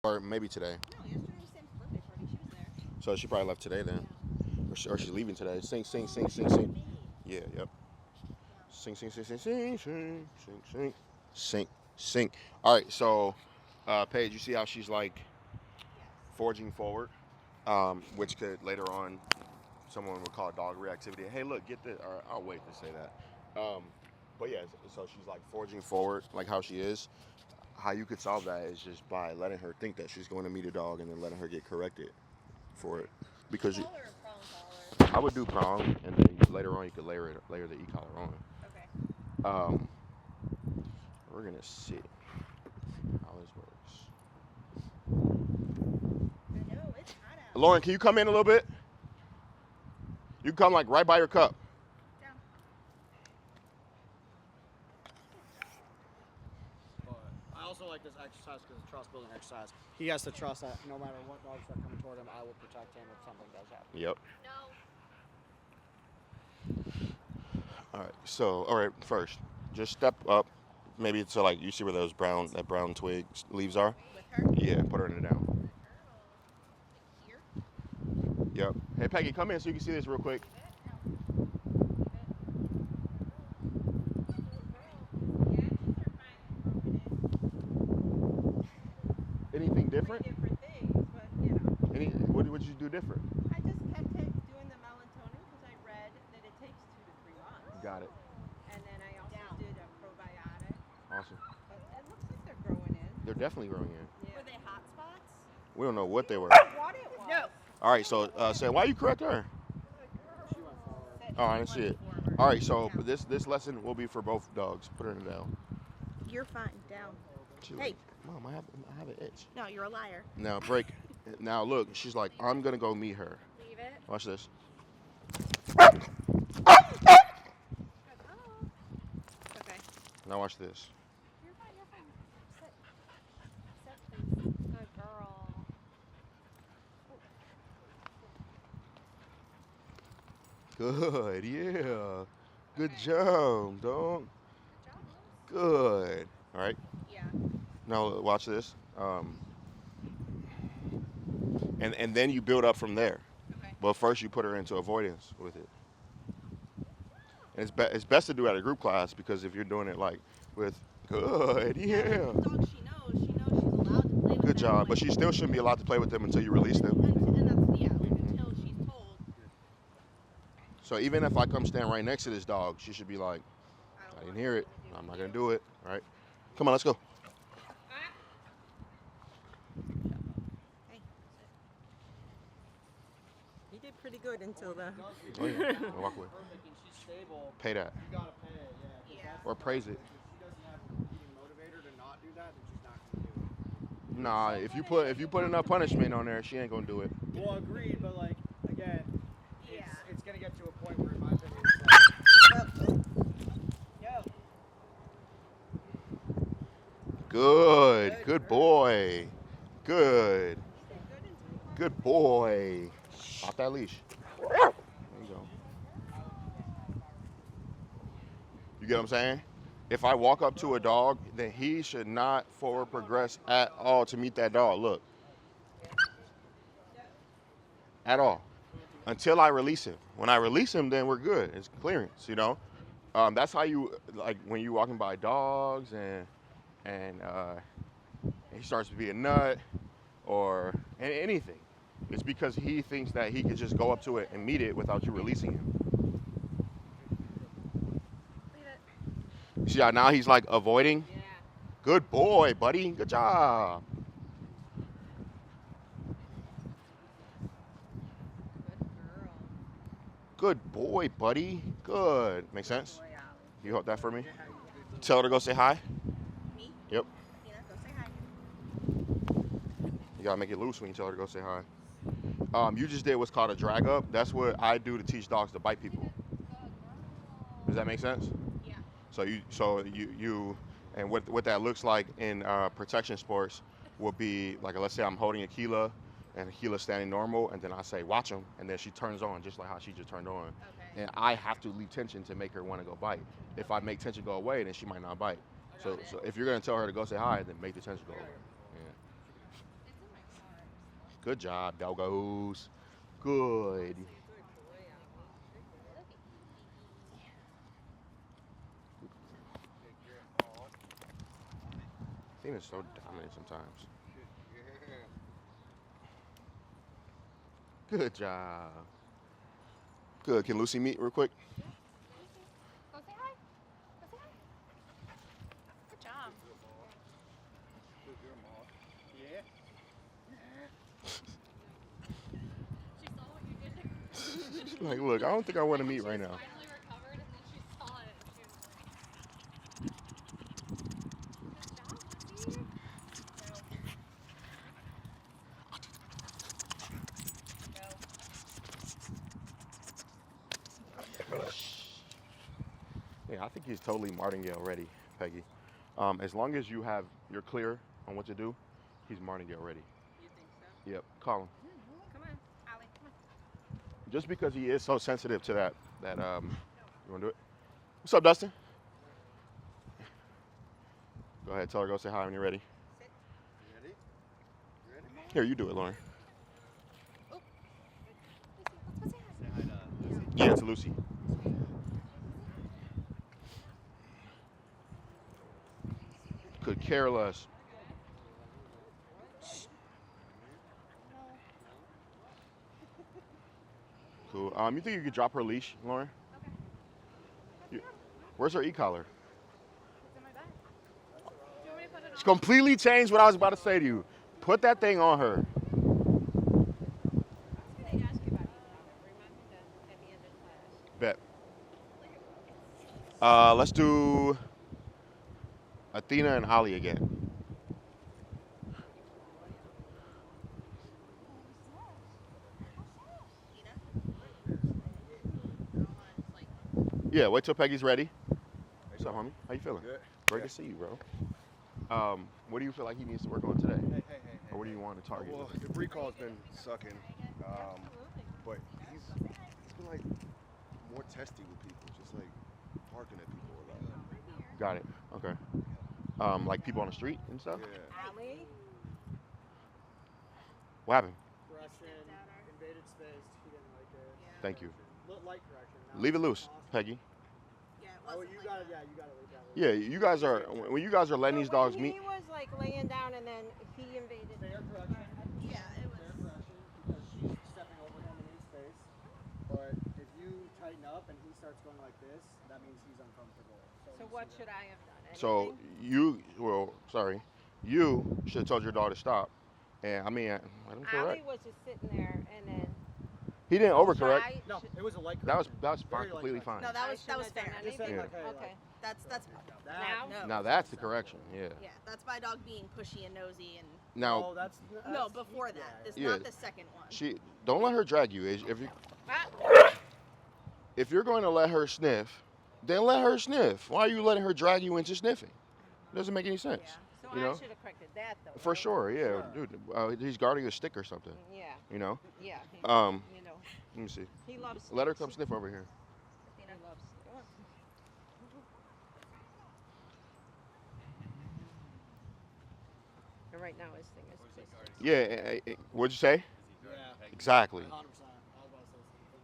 Or maybe today. No, yesterday was Sam's birthday party. She was there. So she probably left today then. Or she's leaving today. Sing, sing, sing, sing, With sing. me. Yeah, yep. Sing, sing, sing, sing, sing, sing, sing, sing, sing, sing. All right, so Paige, you see how she's like Yes. forging forward, which could later on someone would call dog reactivity. Hey, look, get this. Or I'll wait to say that. But yeah, so she's like forging forward, like how she is. How you could solve that is just by letting her think that she's going to meet a dog and then letting her get corrected for it. Because E-collar or prong collar? I would do prong, and then later on you could layer the e-collar on. Okay. Um, we're gonna see how this works. I know, it's hot out. Lauren, can you come in a little bit? You can come like right by your cup. Down. But I also like this exercise because it's a trust building exercise. He has to trust that no matter what dogs are coming toward him, I will protect him if something does happen. Yep. No. All right. So, all right. First, just step up. Maybe it's like you see where those brown twig leaves are. With her? Yeah. Put her in it down. Good girl. Here? Yep. Hey Peggy, come in so you can see this real quick. Anything different? Different things, but you know. What would you do different? I just kept doing the melatonin because I read that it takes 2 to 3 months. Got it. And then I also did a probiotic. Awesome. But it looks like they're growing in. They're definitely growing in. Yeah. Were they hot spots? We don't know what they were. What it was. No. All right. So, say why you correct her? She went forward. Oh, I didn't see it. All right. So this lesson will be for both dogs. Put her in it down. You're fine. Down. She's Hey. like, Mom, I have an itch. No, you're a liar. Now break. Now look, she's like, I'm gonna go meet her. Leave it. Watch this. Okay. Now watch this. You're fine. You're fine. Sit. Sit, please. Good girl. Good. Yeah. Good job, dog. Good job, Good. All right. Yeah. Now watch this. And then you build up from there. Okay. But first you put her into avoidance with it. And it's best to do it at a group class because if you're doing it like with good, yeah. Dog, she knows. She knows she's allowed to play with Good them, job. like, But she still shouldn't be allowed to play with them until you release them. and that's, yeah, like until she's told. So even if I come stand right next to this dog, she should be like, I didn't hear it. I'm not gonna do it. All right. Come on, let's go. Hey. He did pretty good until the. Oh, yeah. Walk away. Perfect, and she's stable. Pay that. You gotta pay it, yeah. 'cause that's Or praise it. If she doesn't have a competing motivator to not do that, then she's not gonna do it. Nah, if you put enough punishment on there, she ain't gonna do it. Well, agreed, but like again, Yeah. it's gonna get to a point where, in my opinion, it's like, yo, Good. Good boy. Good. Good boy. Off that leash. There you go. You get what I'm saying? If I walk up to a dog, then he should not forward progress at all to meet that dog. Look. At all. Until I release him. When I release him, then we're good. It's clearance, you know? That's how you, like, when you're walking by dogs and he starts to be a nut or anything. It's because he thinks that he could just go up to it and meet it without you releasing him. Leave it. You see how now he's like avoiding? Yeah. Good boy, buddy. Good job. Good girl. Good boy, buddy. Good. Make sense? Boy, Ollie. You hold that for me? Tell her to go say hi. Me? Yep. Tina, go say hi. You gotta make it loose when you tell her to go say hi. You just did what's called a drag up. That's what I do to teach dogs to bite people. Does that make sense? Yeah. So you and what that looks like in protection sports will be like, let's say I'm holding Aquila and Aquila's standing normal, and then I say watch him, and then she turns on just like how she just turned on, Okay. and I have to leave tension to make her want to go bite. If I make tension go away, then she might not bite. So if you're gonna tell her to go say hi, then make the tension go away. Yeah. Good job, doggos. Good. Thing is so dominant sometimes. Good job. Good. Can Lucy meet real quick? Go say hi. Go say hi. Good job. She saw what you did there. She's like, look, I don't think I want to meet right now. Finally recovered, and then she saw it. And she was like, good job, Lucy. Yeah, I think he's totally martingale ready, Peggy. As long as you're clear on what to do, he's martingale ready. You think so? Yep, call him. Come on, Allie. Come on. Just because he is so sensitive to that, you want to do it? What's up, Dustin? Go ahead, tell her, go say hi when you're ready. Sit. Ready? Here, you do it, Lauren. Oh. Lucy, let's go say hi. Say hi to Yeah, to Lucy. Could care less. Cool. You think you could drop her leash, Lauren? Where's her e-collar? It's in my bag. Do you want me to put it It's on? completely changed what I was about to say to you. Put that thing on her. I was going to ask you about e-collar. Remind me at the end of class. Bet. Let's do Athena and Ali again. Yeah, wait till Peggy's ready. What's up, homie? How you feeling? Good. Great to see you, bro. What do you feel like he needs to work on today? Hey. Or what do you want to target? Well, the recall's been sucking, but he's been like more testy with people, just like barking at people a lot. Got it. Okay. Like people on the street and stuff? Yeah. Allie? What happened? Correction, invaded space. He didn't like it. Thank you. Light correction. Now Leave it it's loose, awesome. Peggy. Yeah, it Oh, wasn't you like gotta, that. you gotta leave that. Yeah, you guys are, when you guys are letting these dogs He meet. was like laying down and then he invaded. Fair correction. Yeah, it was. Fair correction because she's stepping over him in his space. But if you tighten up and he starts going like this, that means he's uncomfortable. So you what see should I have done? So Anything? you should have told your dog to stop. And I mean, I don't correct. Allie was just sitting there and then. He didn't overcorrect. Try- that? No, should- it was a light That was correction. fine, Very light completely correction. fine. No, that I was shouldn't have fair. done Just saying, Yeah. like, hey, like, Okay. That's that- Now? Now that's the correction. Yeah. yeah. That's my dog being pushy and nosy and Now Oh, that's no before that. yeah, This Yeah. not the second one. don't let her drag you. Ah, If you're going to let her sniff, then let her sniff. Why are you letting her drag you into sniffing? It doesn't make any sense. Yeah. so You I know? should have corrected that though. For right? sure, yeah, Sure. dude. He's guarding a stick or something. Yeah, You know. yeah. Um, You know, Let me see. he loves. Let her sticks. come sniff over here. He loves. Go on. And right now his thing is pissed. Yeah. What'd you say? Yeah, Exactly. 100%. I was about to say something.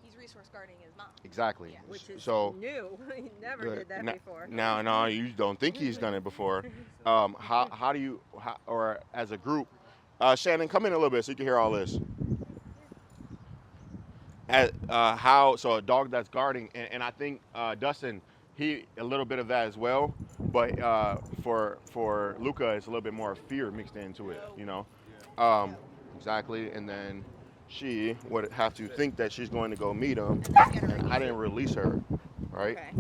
He's resource guarding his mom. Exactly. Yeah. Which is So. new. He never did that before. No, you don't think he's done it before. How do you, or as a group, Shannon, come in a little bit so you can hear all this. So a dog that's guarding, and I think Dustin, he a little bit of that as well, but for Luca, it's a little bit more fear mixed into it, you know. Exactly, and then she would have to think that she's going to go meet him, and I didn't release her, right? Okay.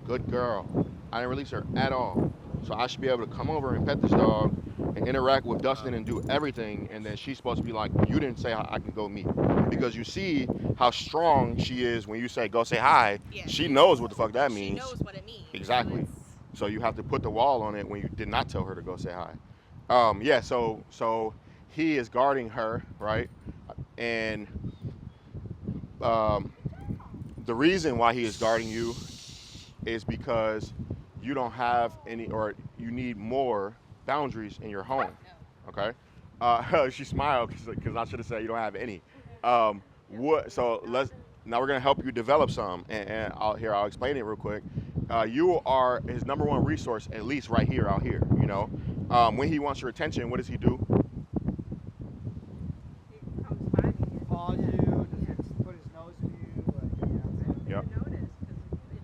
Good girl. I didn't release her at all. So I should be able to come over and pet this dog and interact with Dustin and do everything. And then she's supposed to be like, you didn't say I can go meet. Because you see how strong she is when you say, go say hi. Yeah. She knows what the fuck that She means. knows what it means. Exactly. So So you have to put the wall on it when you did not tell her to go say hi. So he is guarding her, right? And the reason why he is guarding you is because you don't have any, or you need more boundaries in your home. Okay. She smiled because I should have said you don't have any. What? So let's now we're gonna help you develop some, and I'll explain it real quick. You are his number one resource, at least right here, out here. You know, when he wants your attention, what does he do? He comes by me and Paw you, just put his nose in you. Like, Yep. you notice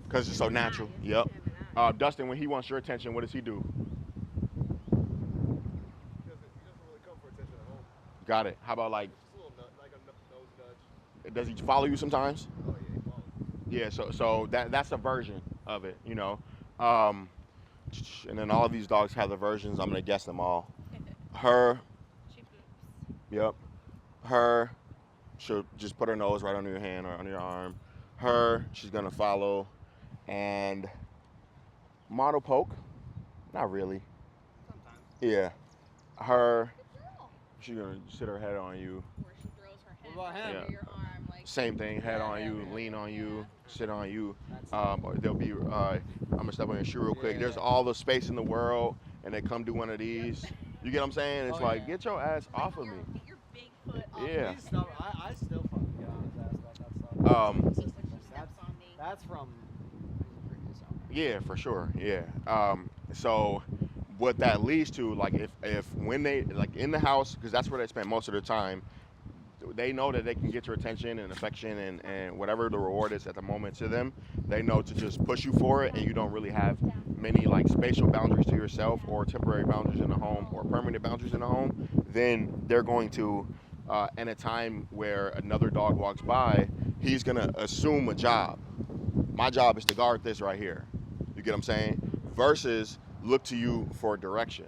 Because it's so him and I, natural. it's Yep. him and I. Dustin, when he wants your attention, what does he do? He doesn't really come for attention at home. Got it. How about like, Just a little like a nose nudge. does he follow you sometimes? Oh yeah, he follows. Yeah. So that's a version of it. You know. And then all of these dogs have the versions. I'm gonna guess them all. Her. She poops. Yep. Her. She'll just put her nose right under your hand or under your arm. Her. She's gonna follow. And model poke. Not really. Sometimes. Yeah. Her. Good girl. She's gonna sit her head on you. Where she throws her head What about right him? under your arm, like. Same thing. Head on Yeah, you. yeah, Lean on you. yeah. Sit on you. That's Or there'll be. I'm gonna step on your shoe real quick. Yeah. There's all the space in the world, and they come do one of these. You get what I'm saying? It's Oh, like yeah. get your ass off of me. Get your big foot off. Yeah. He's stubborn. I still fucking get on his ass about that stuff. Um, When she steps on me. That's from his previous owner. Yeah, for sure. Yeah. So what that leads to, like, if when they like in the house, because that's where they spend most of their time, they know that they can get your attention and affection and whatever the reward is at the moment to them. They know to just push you for it, and you don't really have many like spatial boundaries to yourself or temporary boundaries in the home or permanent boundaries in the home. Then they're going to, in a time where another dog walks by, he's gonna assume a job. My job is to guard this right here. You get what I'm saying? Versus look to you for direction.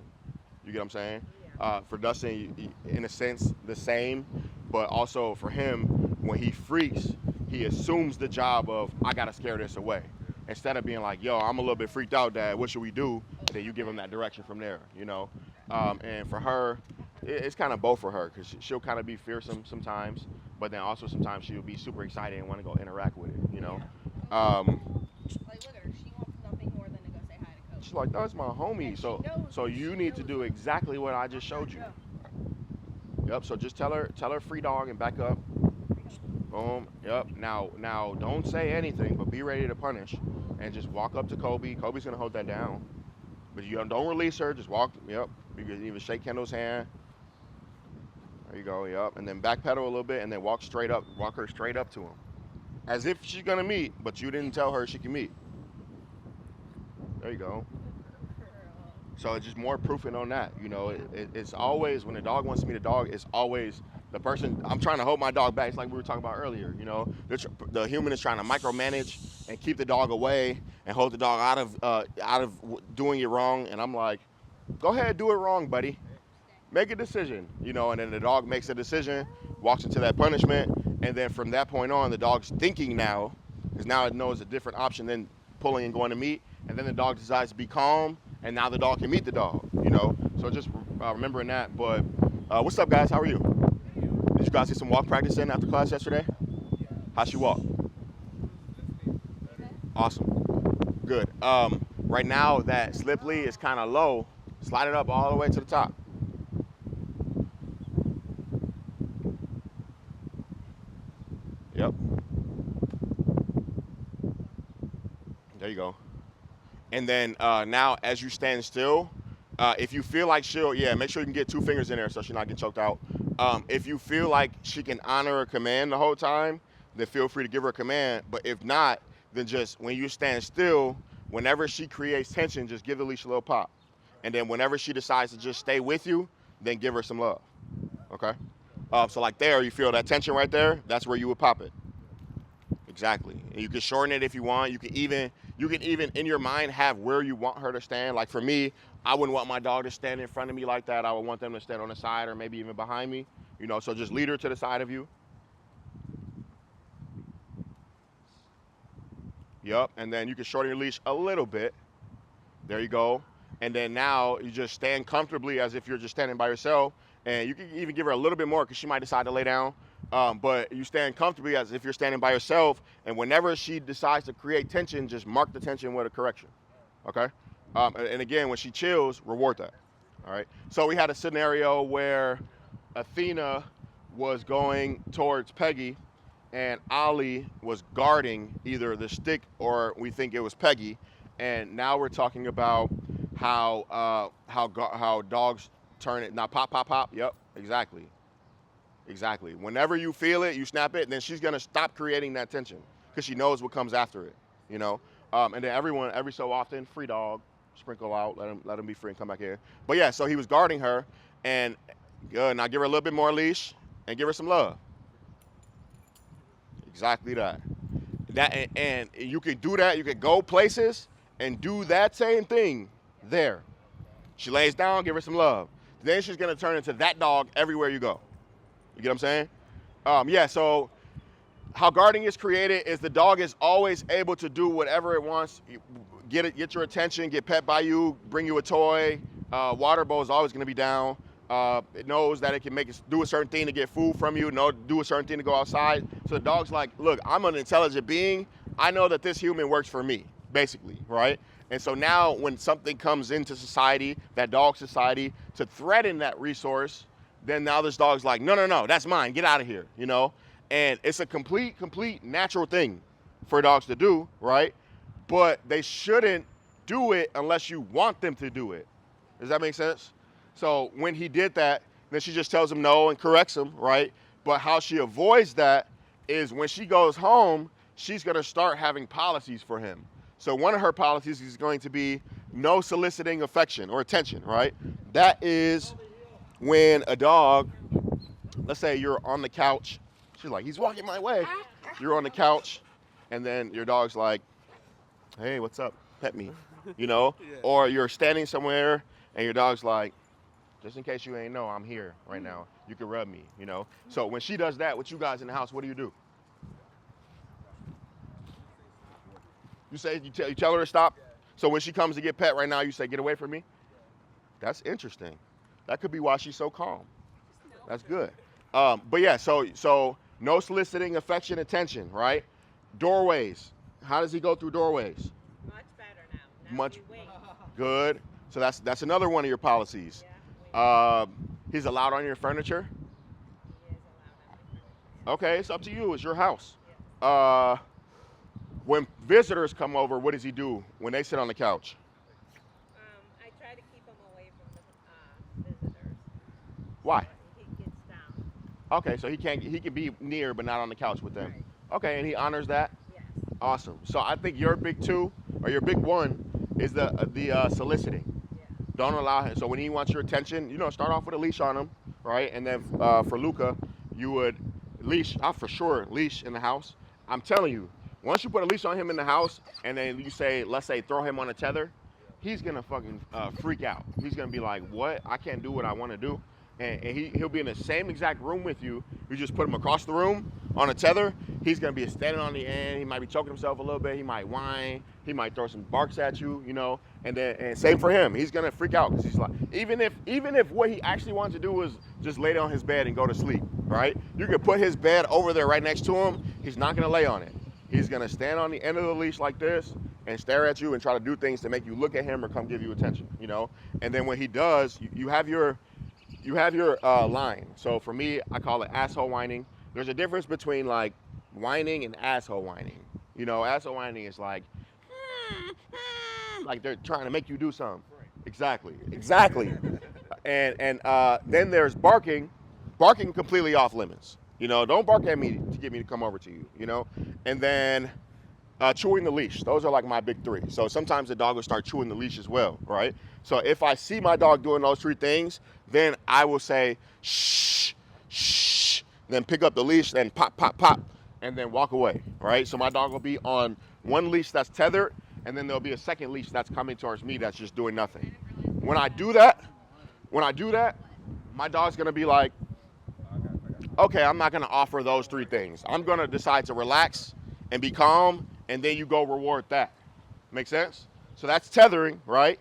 You get what I'm saying? For Dustin, in a sense, the same, but also for him, when he freaks, he assumes the job of, I gotta scare this away. Instead of being like, yo, I'm a little bit freaked out, Dad, what should we do? And then you give him that direction from there, you know? And for her, it's kind of both for her, because she'll kind of be fearsome sometimes, but then also sometimes she'll be super excited and want to go interact with it, you know? Like, look at her. She wants nothing more than to go say hi to Coach. She's like, that's my homie, And so she knows so it. you She need to knows do it. exactly what I just showed you. Yep, so just tell her free dog and back up. Boom. Yep. Now don't say anything, but be ready to punish and just walk up to Kobe. Kobe's gonna hold that down. But you don't release her, just walk. Yep. You can even shake Kendall's hand. There you go, yep. And then backpedal a little bit and then walk her straight up to him. As if she's gonna meet, but you didn't tell her she can meet. There you go. So it's just more proofing on that. You know, it's always, when a dog wants to meet a dog, it's always the person, I'm trying to hold my dog back. It's like we were talking about earlier, you know. The human is trying to micromanage and keep the dog away and hold the dog out of doing it wrong. And I'm like, go ahead, do it wrong, buddy. Make a decision, you know, and then the dog makes a decision, walks into that punishment, and then from that point on, the dog's thinking now, because now it knows a different option than pulling and going to meet, and then the dog decides to be calm, and now the dog can meet the dog, you know. So just remembering that. But what's up, guys? How are you? Did you guys get some walk practice in after class yesterday? How'd she walk? Awesome. Good. Right now, that slip lead is kind of low. Slide it up all the way to the top. Yep. There you go. And then now, as you stand still, if you feel like make sure you can get 2 fingers in there so she's not getting choked out. If you feel like she can honor a command the whole time, then feel free to give her a command. But if not, then just when you stand still, whenever she creates tension, just give the leash a little pop. And then whenever she decides to just stay with you, then give her some love. Okay? So like there, you feel that tension right there, that's where you would pop it. Exactly. And you can shorten it if you want. You can even in your mind have where you want her to stand. Like for me, I wouldn't want my dog to stand in front of me like that. I would want them to stand on the side or maybe even behind me. You know, so just lead her to the side of you. Yep. And then you can shorten your leash a little bit. There you go. And then now you just stand comfortably as if you're just standing by yourself. And you can even give her a little bit more because she might decide to lay down. But you stand comfortably as if you're standing by yourself. And whenever she decides to create tension, just mark the tension with a correction. Okay? And again, when she chills, reward that. All right. So we had a scenario where Athena was going towards Peggy, and Ollie was guarding either the stick or we think it was Peggy. And now we're talking about how dogs turn it. Now pop, pop, pop. Yep, exactly. Exactly. Whenever you feel it, you snap it, and then she's gonna stop creating that tension because she knows what comes after it. You know. And then every so often, free dog, sprinkle out, let him be free and come back here. But yeah, so he was guarding her, and good. Now give her a little bit more leash and give her some love. Exactly that. And you could do that. You could go places and do that same thing there. She lays down, give her some love. Then she's gonna turn into that dog everywhere you go. You get what I'm saying? Yeah, so how guarding is created is the dog is always able to do whatever it wants, get your attention, get pet by you, bring you a toy. Water bowl is always gonna be down. It knows that it can do a certain thing to get food from you, do a certain thing to go outside. So the dog's like, look, I'm an intelligent being. I know that this human works for me, basically, right? And so now when something comes into society, that dog society, to threaten that resource, then now this dog's like, no, that's mine, get out of here, you know? And it's a complete natural thing for dogs to do, right? But they shouldn't do it unless you want them to do it. Does that make sense? So when he did that, then she just tells him no and corrects him, right? But how she avoids that is when she goes home, she's gonna start having policies for him. So one of her policies is going to be no soliciting affection or attention, right? That is when a dog, let's say you're on the couch, she's like, he's walking my way. You're on the couch, and then your dog's like, hey, what's up? Pet me, you know? Yeah. Or you're standing somewhere, and your dog's like, just in case you ain't know, I'm here right now. You can rub me, you know? So when she does that with you guys in the house, what do? You tell her to stop? So when she comes to get pet right now, you say, get away from me? That's interesting. That could be why she's so calm. That's good. But yeah, so no soliciting affection, attention, right? Doorways. How does he go through doorways? Much better now. Much good. So that's another one of your policies. Yeah, he's allowed on your furniture? He is allowed on my furniture. Okay, it's up to you. It's your house. Yeah. When visitors come over, what does he do when they sit on the couch? I try to keep him away from the visitors. Why? He gets down. Okay, so he can be near but not on the couch with them. Right. Okay, and he honors that? Yes. Awesome. So I think your big two, or your big one, is the soliciting. Yeah. Don't allow him. So when he wants your attention, start off with a leash on him, right? And then for Luca, you would leash, for sure, leash in the house. I'm telling you, once you put a leash on him in the house, and then you say, let's say, throw him on a tether, he's gonna fucking freak out. He's gonna be like, what? I can't do what I want to do. And he'll be in the same exact room with you. You just put him across the room on a tether. He's gonna be standing on the end. He might be choking himself a little bit. He might whine. He might throw some barks at you, And same for him. He's gonna freak out because he's like, even if what he actually wants to do is just lay down his bed and go to sleep, right? You can put his bed over there right next to him. He's not gonna lay on it. He's gonna stand on the end of the leash like this and stare at you and try to do things to make you look at him or come give you attention, And then when he does, you have your line. So for me, I call it asshole whining. There's a difference between like whining and asshole whining. Asshole whining is like they're trying to make you do something. Exactly. And then there's barking completely off limits. Don't bark at me to get me to come over to you, And then chewing the leash. Those are like my big three. So sometimes the dog will start chewing the leash as well, right? So if I see my dog doing those three things, then I will say, shh, shh, then pick up the leash, then pop, pop, pop, and then walk away, right? So my dog will be on one leash that's tethered, and then there'll be a second leash that's coming towards me that's just doing nothing. When I do that, my dog's gonna be like, okay, I'm not gonna offer those three things. I'm gonna decide to relax and be calm, and then you go reward that. Make sense? So that's tethering, right?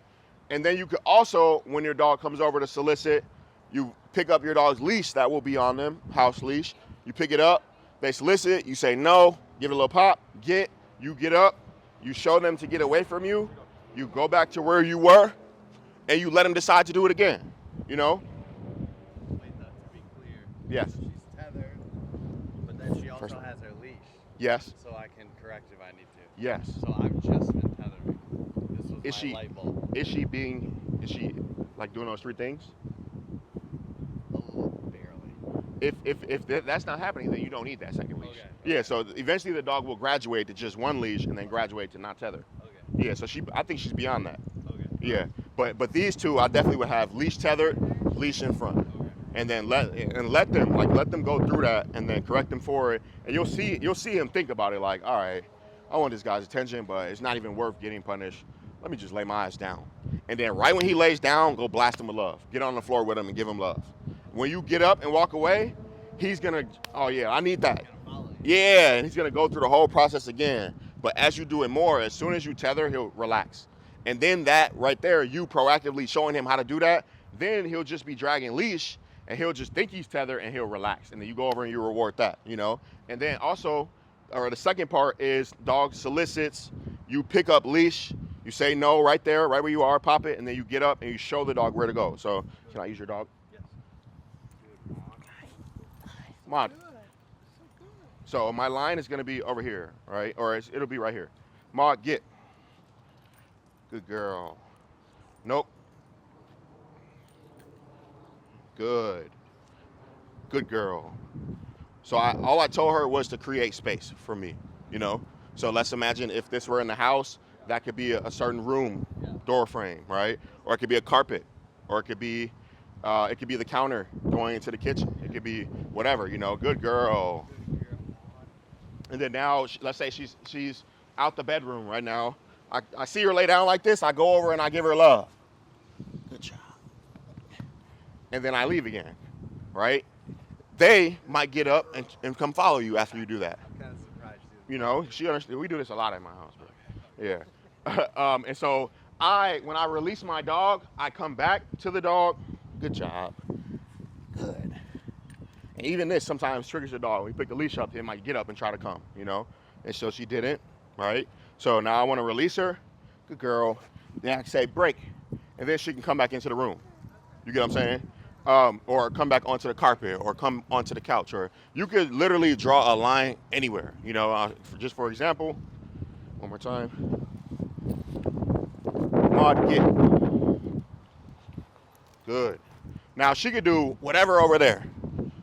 And then you could also, when your dog comes over to solicit, you pick up your dog's leash that will be on them, house leash. You pick it up, they solicit, you say no, give it a little pop, you get up, you show them to get away from you, you go back to where you were, and you let them decide to do it again. You know? Wait, though, to be clear. Yes. So she's tethered, but then she also First- has her leash. Yes. So I can correct if I need to. Yes. So I've just been tethering. This was Is my she light bulb. is she like doing those 3 things? Barely. If that's not happening, then you don't need that second leash. Okay. Yeah, so eventually the dog will graduate to just 1 leash and then graduate to not tether. Okay. Yeah, so I think she's beyond that. Okay. Yeah, but these 2, I definitely would have leash tethered, leash in front, Okay. and then let them go through that, and then correct them for it, and you'll see him think about it like, all right, I want this guy's attention, but it's not even worth getting punished. Let me just lay my eyes down, and then right when he lays down, go blast him with love. Get on the floor with him and give him love. When you get up and walk away, he's gonna, oh yeah, I need that. Yeah, and he's gonna go through the whole process again. But as you do it more, as soon as you tether, he'll relax. And then that right there, you proactively showing him how to do that, then he'll just be dragging leash and he'll just think he's tethered and he'll relax. And then you go over and you reward that, you know? And then also, or the second part is dog solicits, you pick up leash, you say no right there, right where you are, pop it, and then you get up and you show the dog where to go. So, can I use your dog? Yes. Come on. So my line is gonna be over here, right? Or it'll be right here. Maud, get. Good girl. Nope. Good. Good girl. So all I told her was to create space for me, you know? So let's imagine if this were in the house, that could be a certain room door frame, right? Or it could be a carpet, or it could be the counter going into the kitchen. It could be whatever, you know. Good girl. And then now, let's say she's out the bedroom right now. I see her lay down like this. I go over and I give her love. Good job. And then I leave again, right? They might get up and come follow you after you do that. I'm kind of surprised too. You know, she understands. We do this a lot at my house, but yeah. And so when I release my dog, I come back to the dog. Good job. Good. And even this sometimes triggers the dog. When you pick the leash up, it might get up and try to come, you know? And so she didn't, right? So now I want to release her. Good girl. Then I can say break. And then she can come back into the room. You get what I'm saying? Or come back onto the carpet or come onto the couch. Or you could literally draw a line anywhere, you know? Just for example, one more time. Maud, get. Good. Now she could do whatever over there.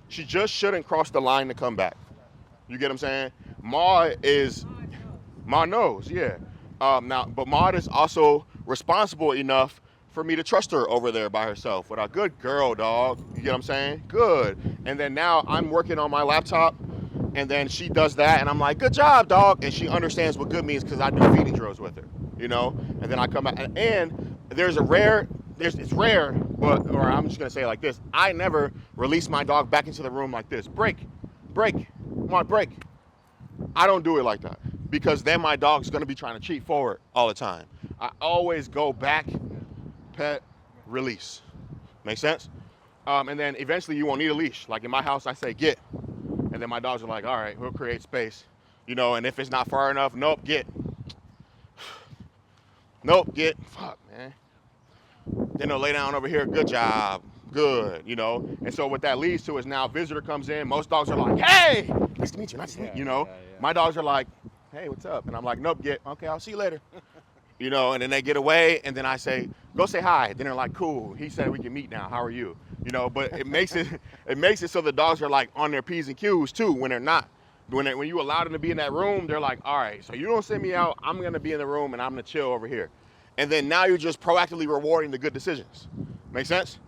She just shouldn't cross the line to come back. You get what I'm saying? Maud knows, yeah. But Maud is also responsible enough for me to trust her over there by herself with a good girl, dog. You get what I'm saying? Good. And then now I'm working on my laptop, and then she does that, and I'm like, good job, dog. And she understands what good means because I do feeding drills with her, you know? And then I come back, and it's rare, or I'm just gonna say it like this. I never release my dog back into the room like this. Break, come on, break. I don't do it like that because then my dog's gonna be trying to cheat forward all the time. I always go back, pet, release. Make sense? And then eventually you won't need a leash. Like in my house, I say get, and then my dogs are like, all right, we'll create space, you know. And if it's not far enough, nope, get. Nope, get. Fuck, man. Then they'll lay down over here. Good job. Good, you know. And so what that leads to is now a visitor comes in. Most dogs are like, hey, nice to meet you, nice to meet you, you know. My dogs are like, hey, what's up? And I'm like, nope, get. Okay, I'll see you later. You know, and then they get away, and then I say, go say hi. Then they're like, cool. He said we can meet now. How are you? You know, but it makes it so the dogs are like on their P's and Q's too when they're not. When you allow them to be in that room, they're like, all right, so you don't send me out. I'm going to be in the room, and I'm going to chill over here. And then now you're just proactively rewarding the good decisions. Make sense?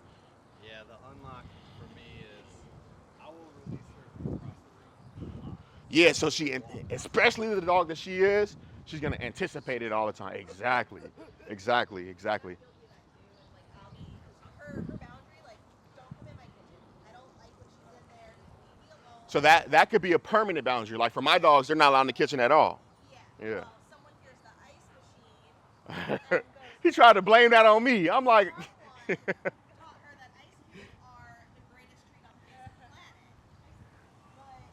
Yeah, the unlock for me is I will release her from across the room. Yeah, so especially the dog that she is, she's going to anticipate it all the time. Exactly. Exactly. Like her boundary, like, don't come in my kitchen. I don't like when she's in there. Just leave me alone. So that could be a permanent boundary. Like for my dogs, they're not allowed in the kitchen at all. Yeah. Yeah. Well, someone hears the ice machine. And He tried to blame that on me. I'm like, taught her that ice cubes are the greatest treat on the face of the planet. But,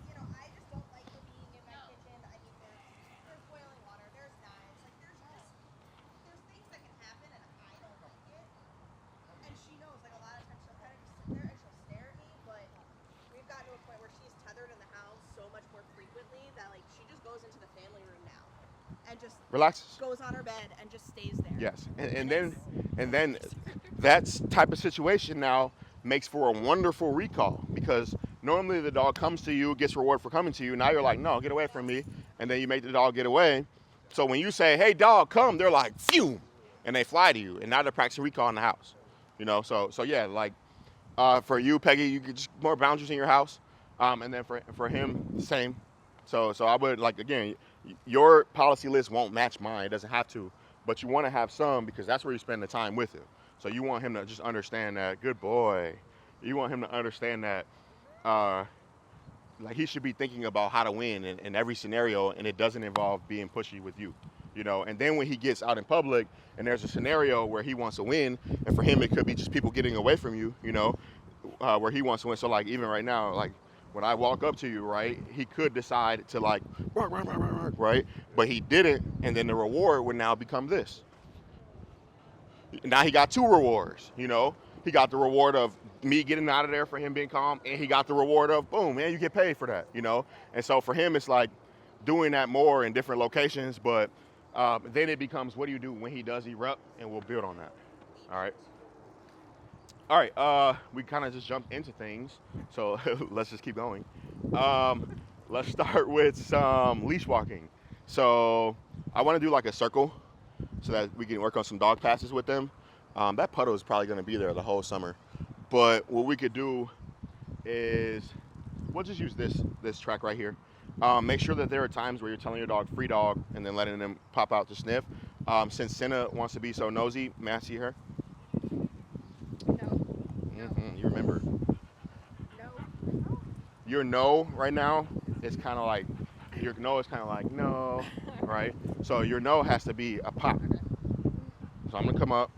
you know, I just don't like her being in my kitchen. I mean, there's boiling water, there's knives, like there's things that can happen and I don't like it. And she knows, like a lot and just relaxes. goes on her bed and just stays there. Yes, and then that type of situation now makes for a wonderful recall, because normally the dog comes to you, gets reward for coming to you. Now you're like, no, get away from me, and then you make the dog get away. So when you say, hey dog, come, they're like, phew, and they fly to you, and now they're practicing recall in the house. So yeah, like for you, Peggy, you get just more boundaries in your house, and then for him, same. So I would, like, again, your policy list won't match mine. It doesn't have to, but you want to have some, because that's where you spend the time with him. So you want him to just understand that, good boy. You want him to understand that, like, he should be thinking about how to win in every scenario, and it doesn't involve being pushy with you. And then when he gets out in public and there's a scenario where he wants to win, and for him it could be just people getting away from you, where he wants to win. So like even right now, like when I walk up to you, right, he could decide to like, right, but he didn't, and then the reward would now become this. Now he got two rewards, He got the reward of me getting out of there for him being calm, and he got the reward of, boom, man, you get paid for that, And so for him, it's like doing that more in different locations, but then it becomes, what do you do when he does erupt, and we'll build on that. All right, we kind of just jumped into things, so let's just keep going. Let's start with some leash walking. So I want to do like a circle so that we can work on some dog passes with them. That puddle is probably going to be there the whole summer. But what we could do is, we'll just use this track right here. Make sure that there are times where you're telling your dog free dog and then letting them pop out to sniff. Since Senna wants to be so nosy, may I see her? No. You remember. No. Your no right now is kind of like, your no is kind of like no, right? So your no has to be a pop. So I'm going to come up.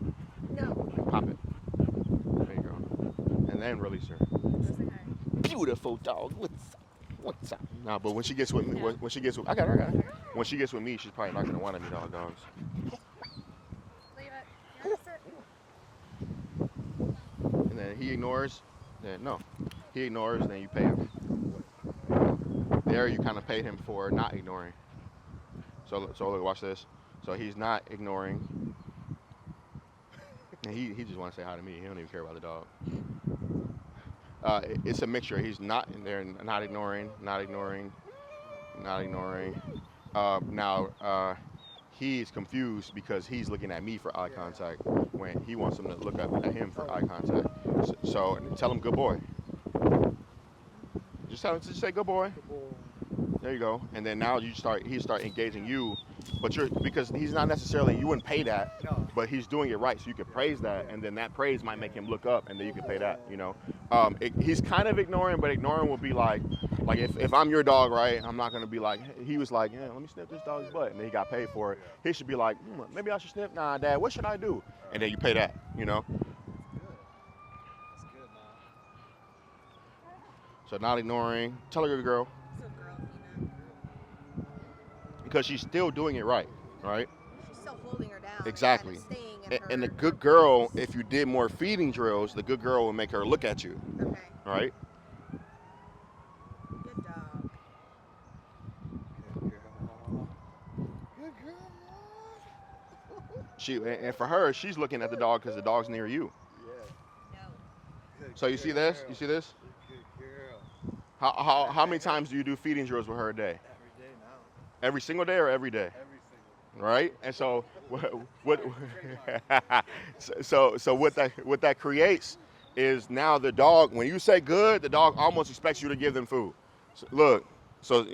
No. Pop it. There you go. And then release her. Beautiful dog. What's up? No, but when she gets with me, when she gets with, I got her. When she gets with me, she's probably not gonna want any dogs. Leave it. Yeah, sit. And then he ignores. Then no, he ignores. Then you pay him. There, you kind of paid him for not ignoring. So look, watch this. So he's not ignoring. And he just wants to say hi to me. He don't even care about the dog. It's a mixture. He's not in there, not ignoring. Now he's confused because he's looking at me for eye contact when he wants him to look up at him for eye contact. So tell him good boy. Just say good boy. There you go. And then now he start engaging you, but because he's not necessarily, you wouldn't pay that, but he's doing it right, so you could praise that, and then that praise might make him look up, and then you can pay that. He's kind of ignoring, but ignoring will be like if I'm your dog, right? I'm not gonna be like, he was like, yeah, let me sniff this dog's butt, and then he got paid for it. He should be like, maybe I should sniff. Nah, Dad, what should I do? And then you pay that. So not ignoring. Tell her good girl. Because she's still doing it right, right? She's still holding her down. Exactly. And staying in And the her good girl, if you did more feeding drills, the good girl will make her look at you. Okay. Right? Good dog. Good girl. And for her, she's looking at the dog because the dog's near you. Yeah. No. Good So you see this? You see this? Good girl. How many times do you do feeding drills with her a day? Every day now. Every single day or every day? Every single. Right? And so what so what that creates is now the dog, when you say good, the dog almost expects you to give them food. So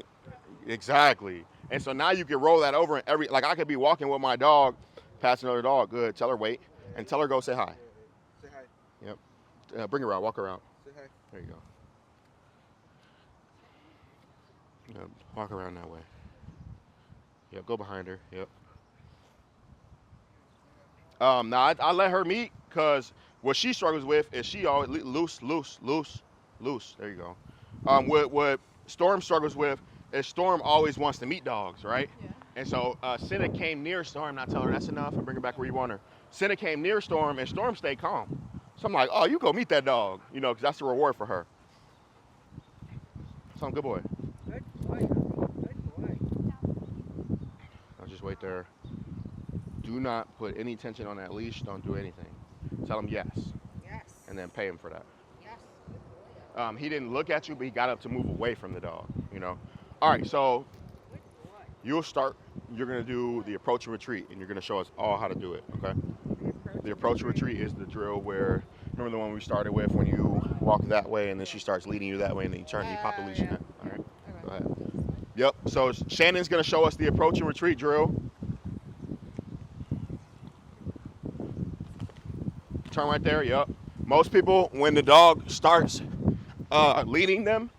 exactly. And so now you can roll that over and like I could be walking with my dog past another dog, good, tell her wait, and tell her go say hi. Say hi. Yep. Bring her out, walk her out. Say hi. There you go. Yep. Walk around that way. Yep, go behind her. Yep. Now I let her meet because what she struggles with is she always loose. There you go. What Storm struggles with is Storm always wants to meet dogs, right? Yeah. And so Senna came near Storm, and I tell her that's enough, and bring her back where you want her. Senna came near Storm, and Storm stayed calm. So I'm like, oh, you go meet that dog, because that's the reward for her. So I'm good boy. Good boy. Good boy. Now just wait there. Do not put any tension on that leash. Don't do anything. Tell him yes, Yes. and then pay him for that. Yes. Good boy. He didn't look at you, but he got up to move away from the dog, you know. All right, so Good boy. you're going to do the approach and retreat, and you're going to show us all how to do it, okay? The approach and retreat is the drill where, remember the one we started with when you walk that way and then she starts leading you that way and then you turn and you pop the leash in Yeah. it. All right, Okay. go ahead. Yep, so Shannon's going to show us the approach and retreat drill. Turn right there, yep. Most people, when the dog starts leading them,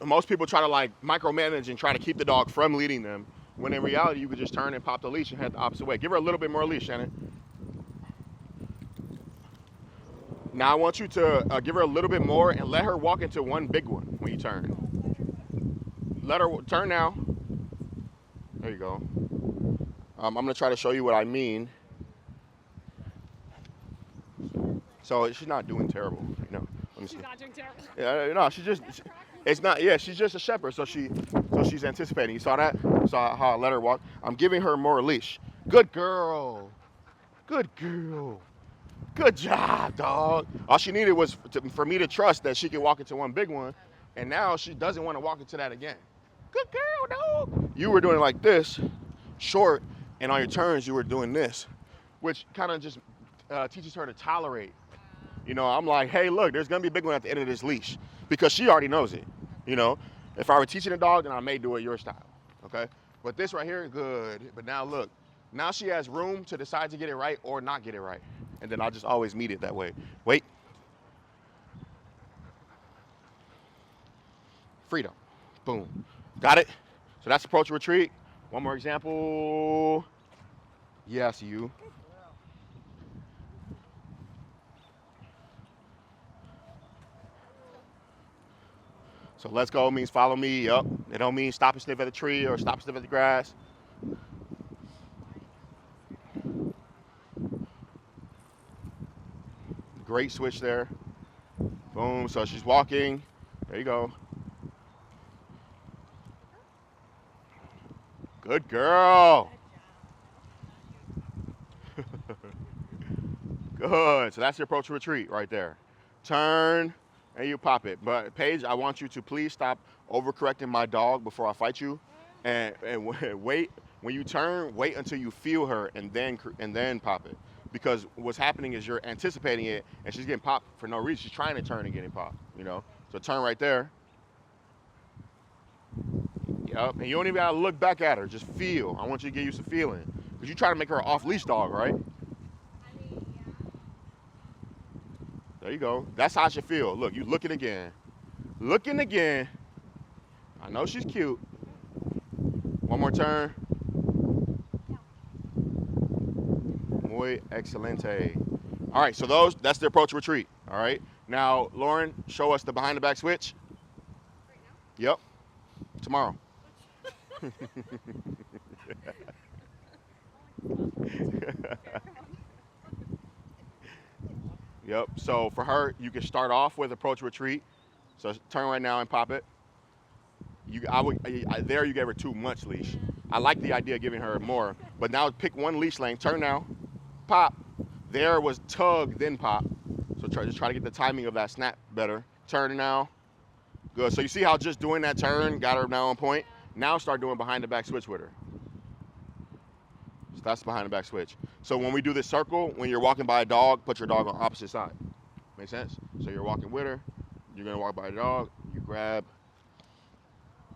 most people try to like micromanage and try to keep the dog from leading them, when in reality you could just turn and pop the leash and head the opposite way. Give her a little bit more leash, Shannon. Now I want you to give her a little bit more and let her walk into one big one when you turn. Let her turn now. There you go. I'm going to try to show you what I mean. So she's not doing terrible, you know. Let me see. She's not doing terrible. Yeah, no, it's not. Yeah, she's just a shepherd, so she's anticipating. You saw that? You saw how I let her walk? I'm giving her more leash. Good girl. Good girl. Good job, dog. All she needed was for me to trust that she could walk into one big one, and now she doesn't want to walk into that again. Good girl, dog. You were doing like this, short, and on your turns you were doing this, which kind of just teaches her to tolerate. You know, I'm like, hey, look, there's gonna be a big one at the end of this leash, because she already knows it. You know, if I were teaching a dog, then I may do it your style. Okay, but this right here, good. But now look, now she has room to decide to get it right or not get it right. And then I'll just always meet it that way. Wait. Freedom. Boom. Got it? So that's approach retreat. One more example. Yes, you. So let's go means follow me. Yup. It don't mean stop and sniff at the tree or stop and sniff at the grass. Great switch there. Boom. So she's walking. There you go. Good girl. Good. So that's your approach retreat right there. Turn and you pop it. But Paige, I want you to please stop overcorrecting my dog before I fight you, and wait. When you turn, wait until you feel her and then pop it. Because what's happening is you're anticipating it, and she's getting popped for no reason. She's trying to turn and getting popped, you know? So turn right there. Yep, and you don't even gotta look back at her, just feel. I want you to get used to feeling. Because you try to make her an off-leash dog, right? There you go. That's how she feel. Look, you looking again. Looking again. I know she's cute. One more turn. Muy excelente. All right, so that's the approach retreat. All right. Now, Lauren, show us the behind the back switch. Right now? Yep. Tomorrow. Yep. So for her, you can start off with approach retreat. So turn right now and pop it. There you gave her too much leash. I like the idea of giving her more, but now pick one leash length. Turn now, pop. There was tug, then pop. So just try to get the timing of that snap better. Turn now. Good. So you see how just doing that turn got her now on point? Now start doing behind the back switch with her. So that's the behind the back switch. So when we do this circle, when you're walking by a dog, put your dog on opposite side. Make sense? So you're walking with her, you're gonna walk by the dog, you grab,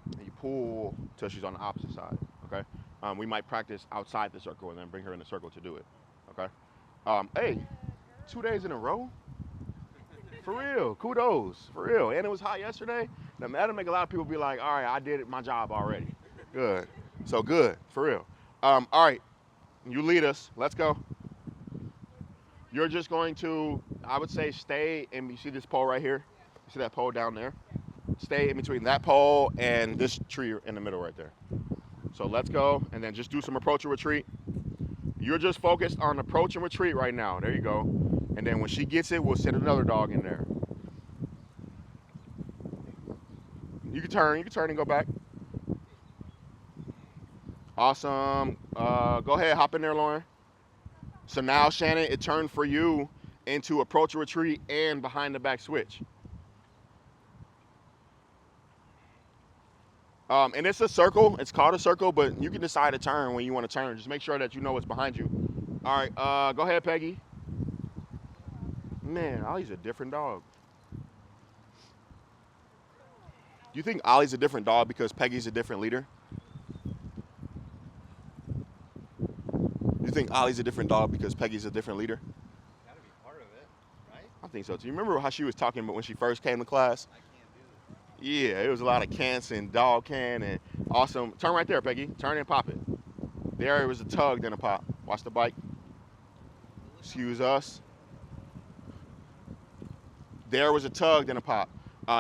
and you pull till she's on the opposite side, okay? We might practice outside the circle and then bring her in the circle to do it, okay? Hey, 2 days in a row? For real, kudos, for real. And it was hot yesterday. Now, that'll make a lot of people be like, all right, I did my job already. Good, so good, for real. All right, you lead us, let's go. You're just going to, I would say, stay, and you see this pole right here? You see that pole down there? Stay in between that pole and this tree in the middle right there. So let's go, and then just do some approach and retreat. You're just focused on approach and retreat right now. There you go. And then when she gets it, we'll send another dog in there. You can turn and go back. Awesome. Go ahead, hop in there, Lauren. So now, Shannon, it turned for you into approach or retreat and behind the back switch. And it's a circle. It's called a circle, but you can decide to turn when you want to turn. Just make sure that you know what's behind you. All right, go ahead, Peggy. Man, Ollie's a different dog. Do you think Ollie's a different dog because Peggy's a different leader? You think Ollie's a different dog because Peggy's a different leader? Gotta be part of it, right? I think so too. You remember how she was talking about when she first came to class? I can't do this. Yeah, it was a lot of cants and dog can and awesome. Turn right there, Peggy. Turn and pop it. There it was a tug, then a pop. Watch the bike. Excuse us. There was a tug, then a pop.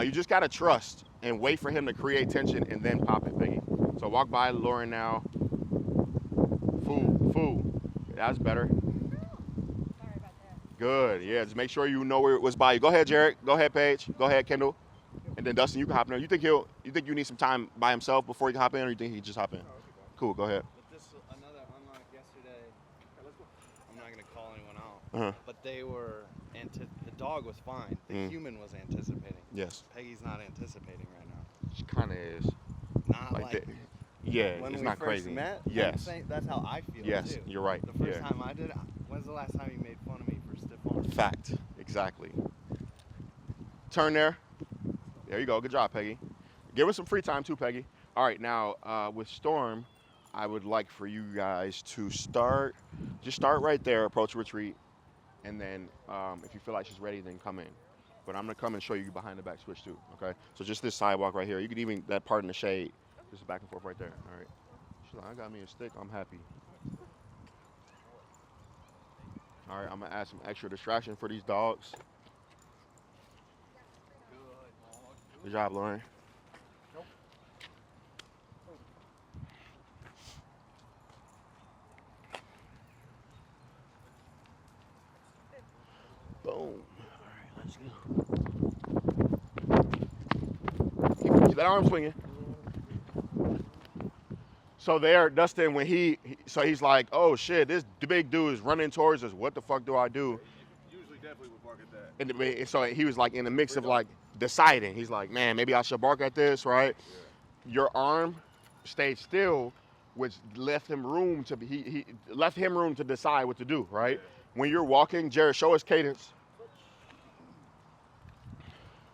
You just gotta trust and wait for him to create tension and then pop it, Peggy. So walk by Lauren now. Fool. That's better. Sorry about that. Good. Yeah, just make sure you know where it was by you. Go ahead, Jarek. Go ahead, Paige. Go ahead, Kendall. And then Dustin, you can hop in there. You think you need some time by himself before you can hop in, or you think he can just hop in? Cool. Go ahead. But this another unlock yesterday. I'm not gonna call anyone out, Uh-huh. but they were. The dog was fine. The human was anticipating. Yes. Peggy's not anticipating right now. She kind of is. Not Like like that. Yeah, when it's we not first crazy. met. Yes. That's how I feel. Yes, too. you're right. The first Yeah. time I did it, when's the last time you made fun of me for stiff arms? Fact. Exactly. Turn there. There you go. Good job, Peggy. Give us some free time too, Peggy. All right, now with Storm, I would like for you guys to start right there, approach retreat, and then if you feel like she's ready, then come in. But I'm gonna come and show you behind the back switch too, okay? So just this sidewalk right here. You could even, that part in the shade, just back and forth right there, all right? She's like, I got me a stick, I'm happy. All right, I'm gonna add some extra distraction for these dogs. Good job, Lauren. Boom. All right, let's go. Keep that arm swinging. So there, Dustin, when he's like, oh shit, this big dude is running towards us. What the fuck do I do? Usually definitely would bark at that. And so he was like in the mix of like deciding. He's like, man, maybe I should bark at this, right? Yeah. Your arm stayed still, which left him room to he left him room to decide what to do, right? Yeah. When you're walking, Jared, show us cadence.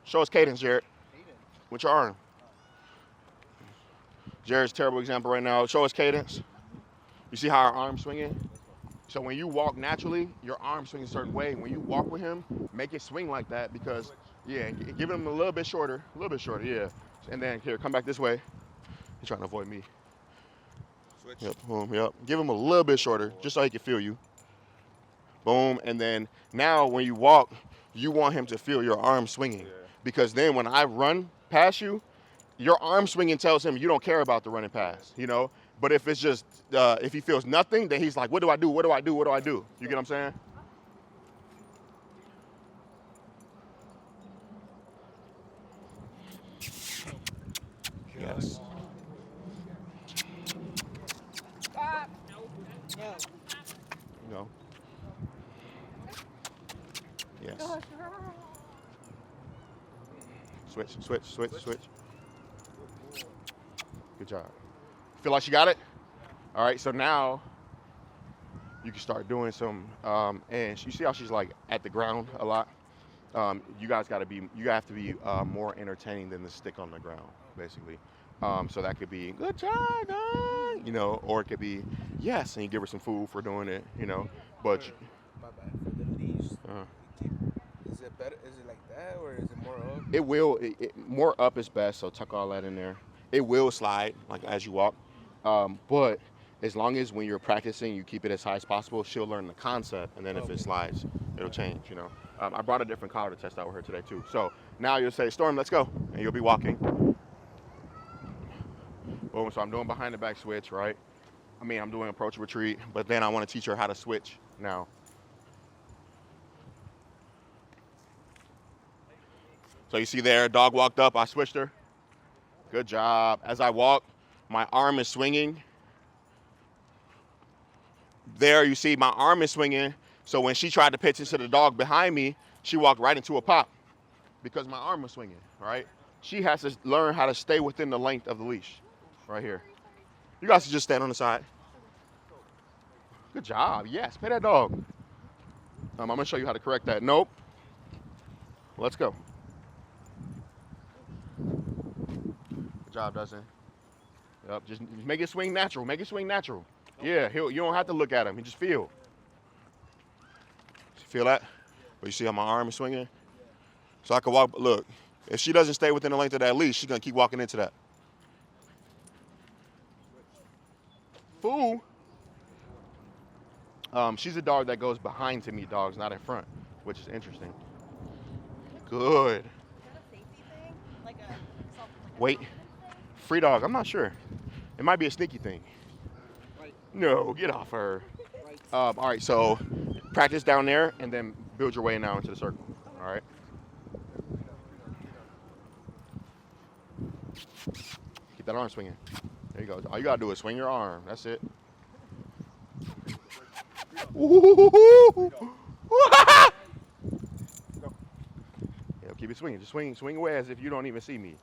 Show us cadence, Jared. With your arm. Jared's terrible example right now. Show us cadence. You see how our arm's swinging? So when you walk naturally, your arm swings a certain way. When you walk with him, make it swing like that because, yeah, give him a little bit shorter, yeah. And then here, come back this way. He's trying to avoid me. Switch. Yep, boom, yep. Give him a little bit shorter just so he can feel you. Boom, and then now when you walk, you want him to feel your arm swinging. Yeah. Because then when I run past you, your arm swinging tells him you don't care about the running pass, you know? But if it's just, if he feels nothing, then he's like, what do I do? What do I do? What do I do? You get what I'm saying? Yes. No. Yes. Switch. Good job. Feel like you got it? All right, so now you can start doing some, and you see how she's like at the ground a lot? You guys have to be more entertaining than the stick on the ground, basically. So that could be, good job, you know, or it could be, yes, and you give her some food for doing it, you know, but. My bad, for the leash, is it better, is it like that, or is it more up? It will, more up is best, so tuck all that in there. It will slide, like as you walk, but as long as when you're practicing, you keep it as high as possible, she'll learn the concept, and then if it slides, it'll change, you know. I brought a different collar to test out with her today, too. So now you'll say, Storm, let's go, and you'll be walking. Boom, so I'm doing behind the back switch, right? I mean, I'm doing approach retreat, but then I want to teach her how to switch now. So you see there, dog walked up, I switched her. Good job. As I walk, my arm is swinging. There you see my arm is swinging. So when she tried to pitch into the dog behind me, she walked right into a pop because my arm was swinging, right? She has to learn how to stay within the length of the leash right here. You guys should just stand on the side. Good job. Yes, pay that dog. I'm going to show you how to correct that. Nope. Let's go. Good job, Dustin. Yep, just make it swing natural. Make it swing natural. Yeah, you don't have to look at him. You just feel. Feel that? But you see how my arm is swinging? So I can walk. Look, if she doesn't stay within the length of that leash, she's going to keep walking into that. Fool. She's a dog that goes behind to meet dogs, not in front, which is interesting. Good. Is that a safety thing? Like a Wait. Free dog. I'm not sure. It might be a sneaky thing. Right. No, get off her. Right. All right, so practice down there and then build your way now into the circle. All right. Keep that arm swinging. There you go. All you got to do is swing your arm. That's it. Yeah, keep it swinging. Just swing away as if you don't even see me.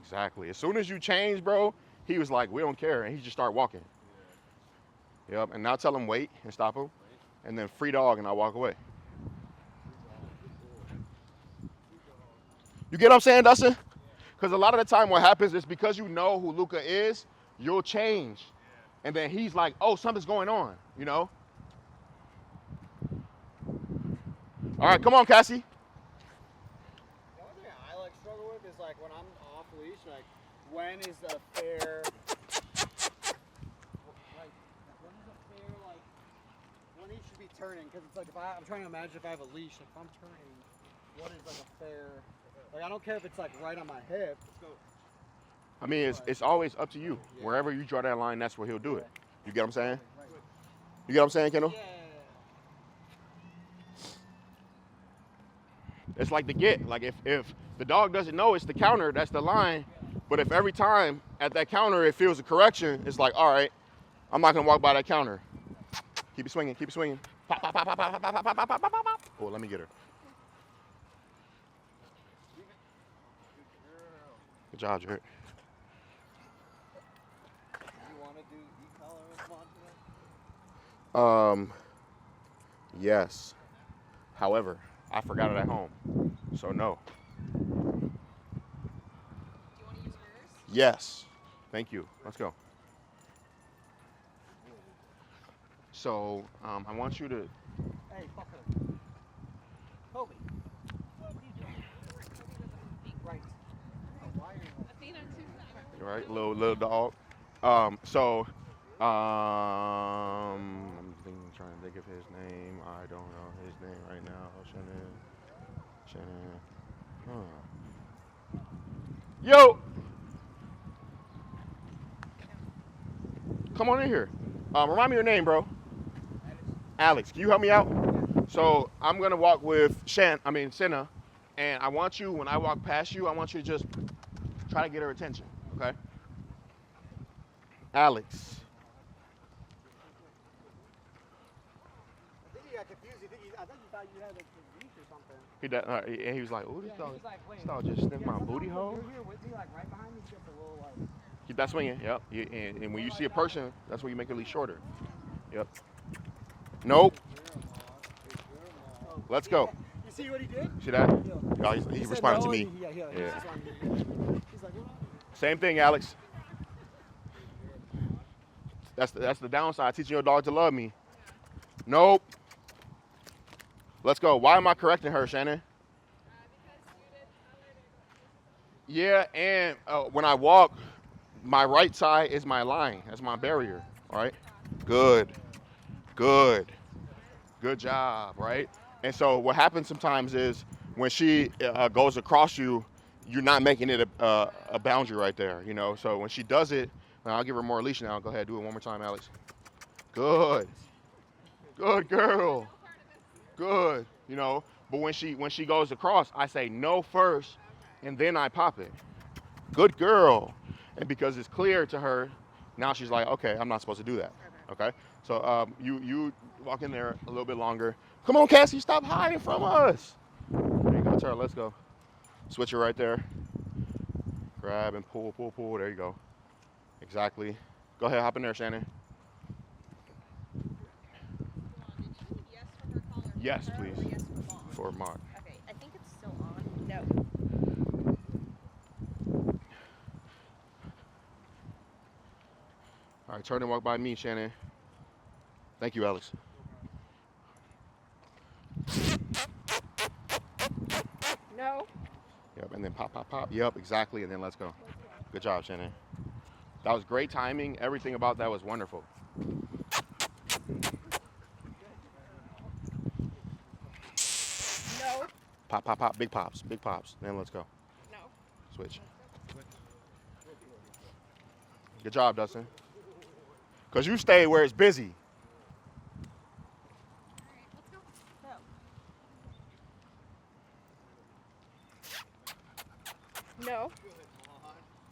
Exactly. As soon as you change, bro, he was like, we don't care, and he just started walking. Yep, and now tell him wait and stop him, and then free dog, and I'll walk away. You get what I'm saying, Dustin? Because a lot of the time what happens is because you know who Luca is, you'll change. And then he's like, oh, something's going on, you know? All right, come on, Cassie. The only thing I like struggle with is like when I'm off leash, like when is a fair, when he should be turning? Because it's like I'm trying to imagine if I have a leash, if I'm turning, what is like a fair? Like I don't care if it's like right on my hip. I mean, it's always up to you. Yeah. Wherever you draw that line, that's where he'll do it. You get what I'm saying? You get what I'm saying, Kendall? Yeah. It's like the get. Like if the dog doesn't know it's the counter, that's the line. But if every time at that counter it feels a correction, it's like, all right, I'm not gonna walk by that counter. Keep it swinging. Keep it swinging. Pop, pop, pop, pop, pop, pop, pop, pop, pop, pop, pop. Oh, let me get her. Good job, Jared. Yes. However, I forgot it at home, so no. Do you want to use yours? Yes. Thank you. Let's go. So, I want you to. Hey, fuck her. Kobe. What are you doing? Right. Athena too. Right, little dog. I'm trying to think of his name. I don't know his name right now. Shannon. Huh. Yo! Come on in here. Remind me your name, bro. Alex. Can you help me out? So I'm gonna walk with Senna, and I want you, when I walk past you, I want you to just try to get her attention, okay? Alex. I think he got confused. I think he thought you had a leash or something. And he was like, "Oh, this dog just sniffed my booty hole." You're here with me, like right behind me, just a little like. Keep that swinging. Yep. And when you see a person, that's when you make the leash shorter. Yep. Nope. Let's go. You see what he did? See that? Oh, he responded to me. Yeah. Same thing, Alex. That's the downside. Teaching your dog to love me. Nope. Let's go. Why am I correcting her, Shannon? Yeah, and when I walk, my right side is my line. That's my barrier. All right. Good job, right? And so what happens sometimes is when she goes across you, you're not making it a boundary right there, you know? So when she does it, I'll give her more leash now. Go ahead, do it one more time, Alex. Good girl. Good, you know? But when she goes across, I say no first, and then I pop it. Good girl. And because it's clear to her, now she's like, okay, I'm not supposed to do that, okay? So you walk in there a little bit longer. Come on, Cassie, stop hiding from us. There you go, Tara. Let's go. Switch it right there. Grab and pull, pull, pull. There you go. Exactly. Go ahead, hop in there, Shannon. Yes, please. For Mark. Okay, I think it's still on. No. All right, turn and walk by me, Shannon. Thank you, Alex. No. Yep, and then pop, pop, pop. Yep, exactly, and then let's go. Good job, Shannon. That was great timing. Everything about that was wonderful. No. Pop, pop, pop. Big pops, big pops. Then let's go. No. Switch. Good job, Dustin. Because you stay where it's busy. No.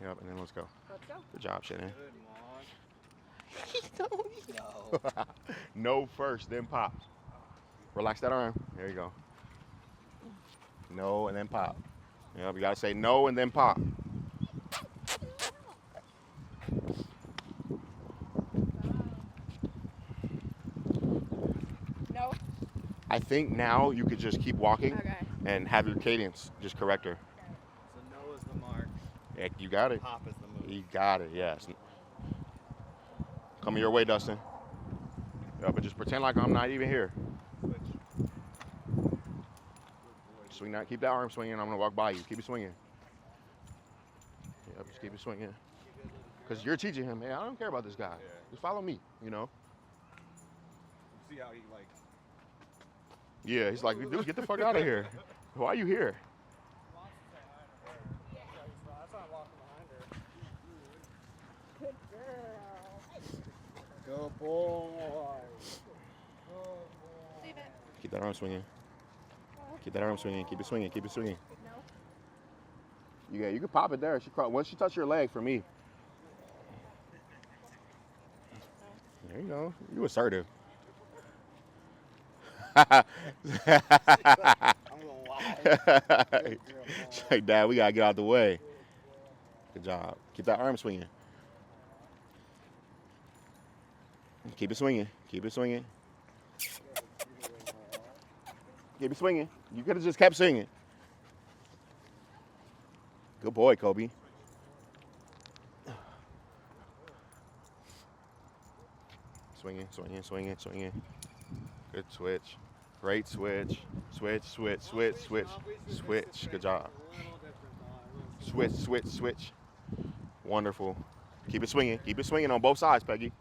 Yep, and then let's go. Let's go. Good job, Shannon. No. No first, then pop. Relax that arm. There you go. No, and then pop. Yep, you got to say no and then pop. No. I think now you could just keep walking Okay. and have your cadence just correct her. So no is the mark. Yeah, you got it. Pop is the move. You got it, yes. Coming your way, Dustin. Yeah, but just pretend like I'm not even here. Switch. Swing that. Keep that arm swinging. I'm going to walk by you. Keep it swinging. Yep, just keep it swinging. Because you're teaching him, hey, I don't care about this guy. Yeah. Just follow me, you know? See how he like. Yeah, he's like, dude, get the fuck out of here. Why are you here? That's why I'm walking behind her. Good girl. Good boy. Save it. Keep that arm swinging. Keep that arm swinging. Keep it swinging. Keep it swinging. No. Yeah, you can pop it there. Once she touch your leg for me. There you go. You assertive. I'm gonna lie. She's like, Dad, we gotta get out the way. Good job. Keep that arm swinging. Keep it swinging. Keep it swinging. Keep it swinging. You could have just kept swinging. Good boy, Kobe. Swinging, swinging, swinging, swinging. Good switch. Great switch. Switch, switch, switch, switch, switch. Good job. Switch, switch, switch. Wonderful. Keep it swinging. Keep it swinging on both sides, Peggy.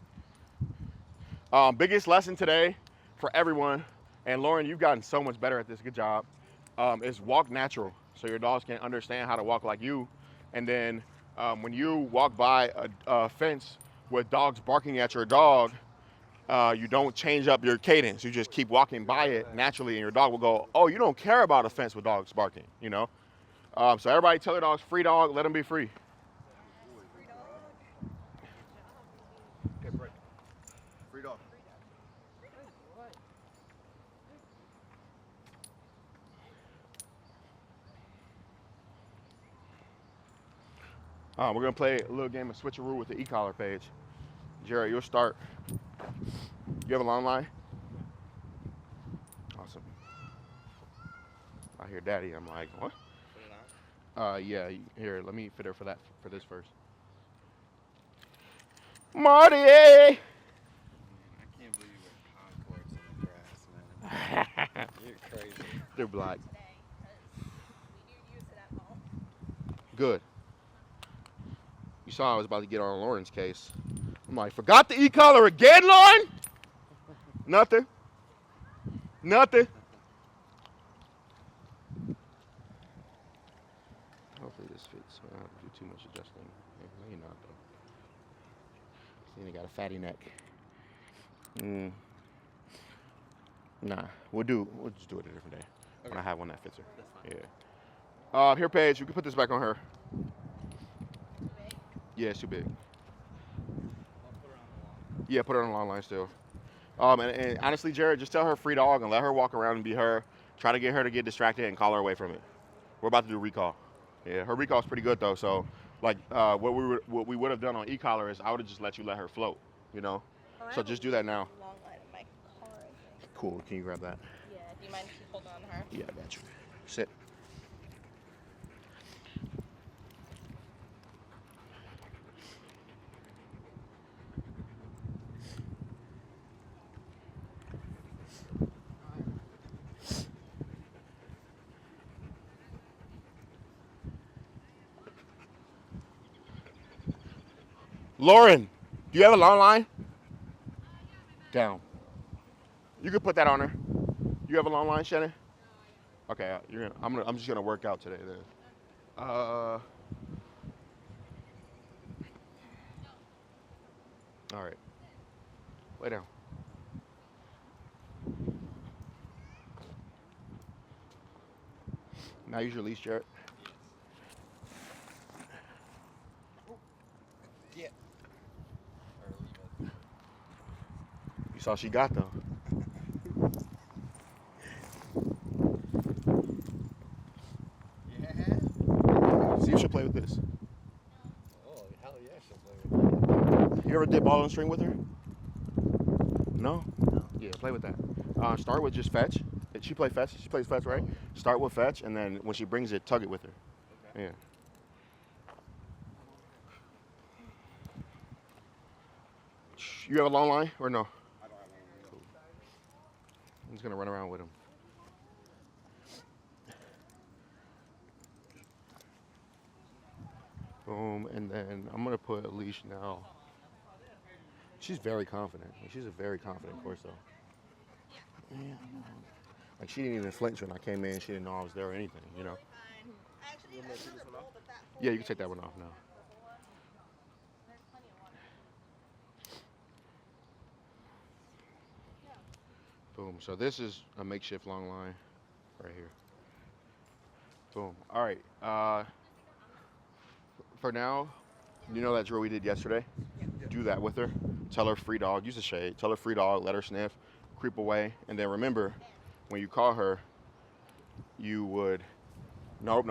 Biggest lesson today for everyone, and Lauren, you've gotten so much better at this. Good job. Is walk natural, so your dogs can understand how to walk like you. And then when you walk by a fence with dogs barking at your dog, you don't change up your cadence. You just keep walking by it naturally, and your dog will go, oh, you don't care about a fence with dogs barking, you know? So everybody tell their dogs, free dog, let them be free. Okay, break. Free dog. We're gonna play a little game of switcheroo with the e-collar page. Jared, you'll start. You have a long line? Awesome. I hear daddy, I'm like, what? Put it on. Yeah, here, let me fit her for this first. Marty! I can't believe you wear Concords in the grass, man. You're crazy. They're black. Today, because we do use it at home. Good. You saw I was about to get on Lauren's case. I'm like, forgot the e-collar again, Lauren? Nothing. Nothing. Hopefully this fits. I don't have to do too much adjusting. Maybe not, though. See, they got a fatty neck. Nah, we'll just do it a different day. Okay. When I have one that fits her. That's fine. Yeah. Here, Paige, you can put this back on her. Too big. Yeah, it's too big. I'll put her on the wall. Yeah, put her on the long line still. And honestly, Jared, just tell her free dog and let her walk around and be her. Try to get her to get distracted and call her away from it. We're about to do recall. Yeah, her recall's pretty good though. So, like, what we would have done on e-collar is I would have just let her float. You know. Oh, I So have just a do that now. long line in my car, I think. Cool. Can you grab that? Yeah, do you mind if you hold on to her? Yeah, I got you. Sit. Lauren, do you have a long line? Down. You could put that on her. You have a long line, Shannon? Okay, I'm just gonna work out today then. All right. Lay down. Now use your leash, Jared. Yeah. You saw she got though. Yeah. See if she'll play with this. Oh, hell yeah, she'll play with it. You ever did ball and string with her? No? No. Yeah, play with that. Start with just fetch. She plays fetch. She plays fetch, right? Start with fetch, and then when she brings it, tug it with her. Okay. Yeah. You have a long line or no? I don't have one. Cool. I'm just gonna run around with him. Boom, and then I'm gonna put a leash now. She's very confident. She's a very confident horse, though. Yeah. Like she didn't even flinch when I came in. She didn't know I was there or anything, you know. Fine. I actually need another bowl, but that Yeah, you can take that one off now. Boom. So this is a makeshift long line right here. Boom. All right. For now, you know that drill we did yesterday? Do that with her. Tell her free dog. Use a shade. Tell her free dog. Let her sniff. Creep away. And then remember, when you call her, you would, nope.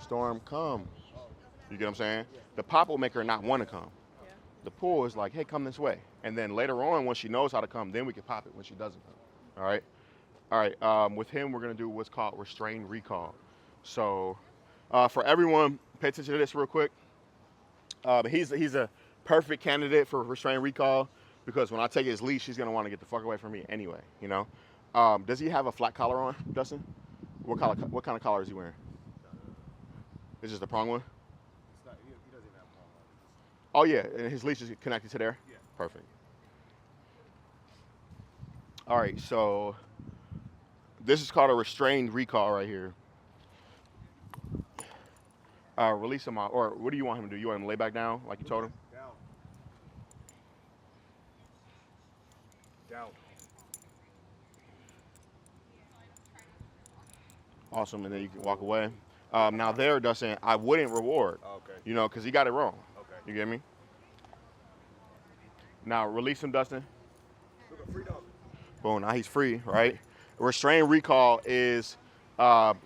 Storm, come. You get what I'm saying? The pop will make her not want to come. The pull is like, hey, come this way. And then later on, when she knows how to come, then we can pop it when she doesn't come. All right? All right. With him, we're going to do what's called restrained recall. So for everyone, pay attention to this real quick. He's a perfect candidate for restrained recall because when I take his leash, he's going to want to get the fuck away from me anyway, you know? Does he have a flat collar on, Dustin? What kind of collar is he wearing? Is this the prong one? It's not, he doesn't even have a problem. Oh, yeah. And his leash is connected to there? Yeah. Perfect. All right. So this is called a restrained recall right here. Release him out. Or what do you want him to do? You want him to lay back down like you told him? Down. Down. Awesome. And then you can walk away. Now there, Dustin, I wouldn't reward. Okay. You know, because he got it wrong. Okay. You get me? Now release him, Dustin. Look at free dog. Boom, now he's free, right? Restrained recall is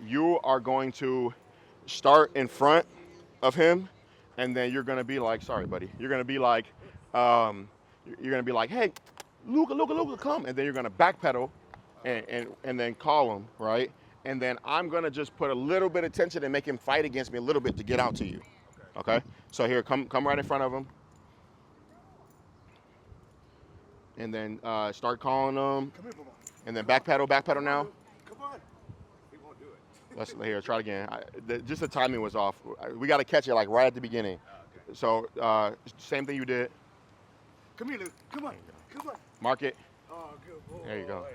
you are going to start in front of him, and then you're gonna be like, sorry, buddy. You're gonna be like, hey, Luca, come, and then you're gonna backpedal, and then call him, right? And then I'm gonna just put a little bit of tension and make him fight against me a little bit to get out to you. Okay? So here, come right in front of him. And then start calling them, Come here, Bubba. and then backpedal now. Come on. He won't do it. Let's here, try it again. Just the timing was off. We got to catch it like right at the beginning. Okay. So same thing you did. Come here, Luke. Come on. Come on. Mark it. Oh, good boy. There you go.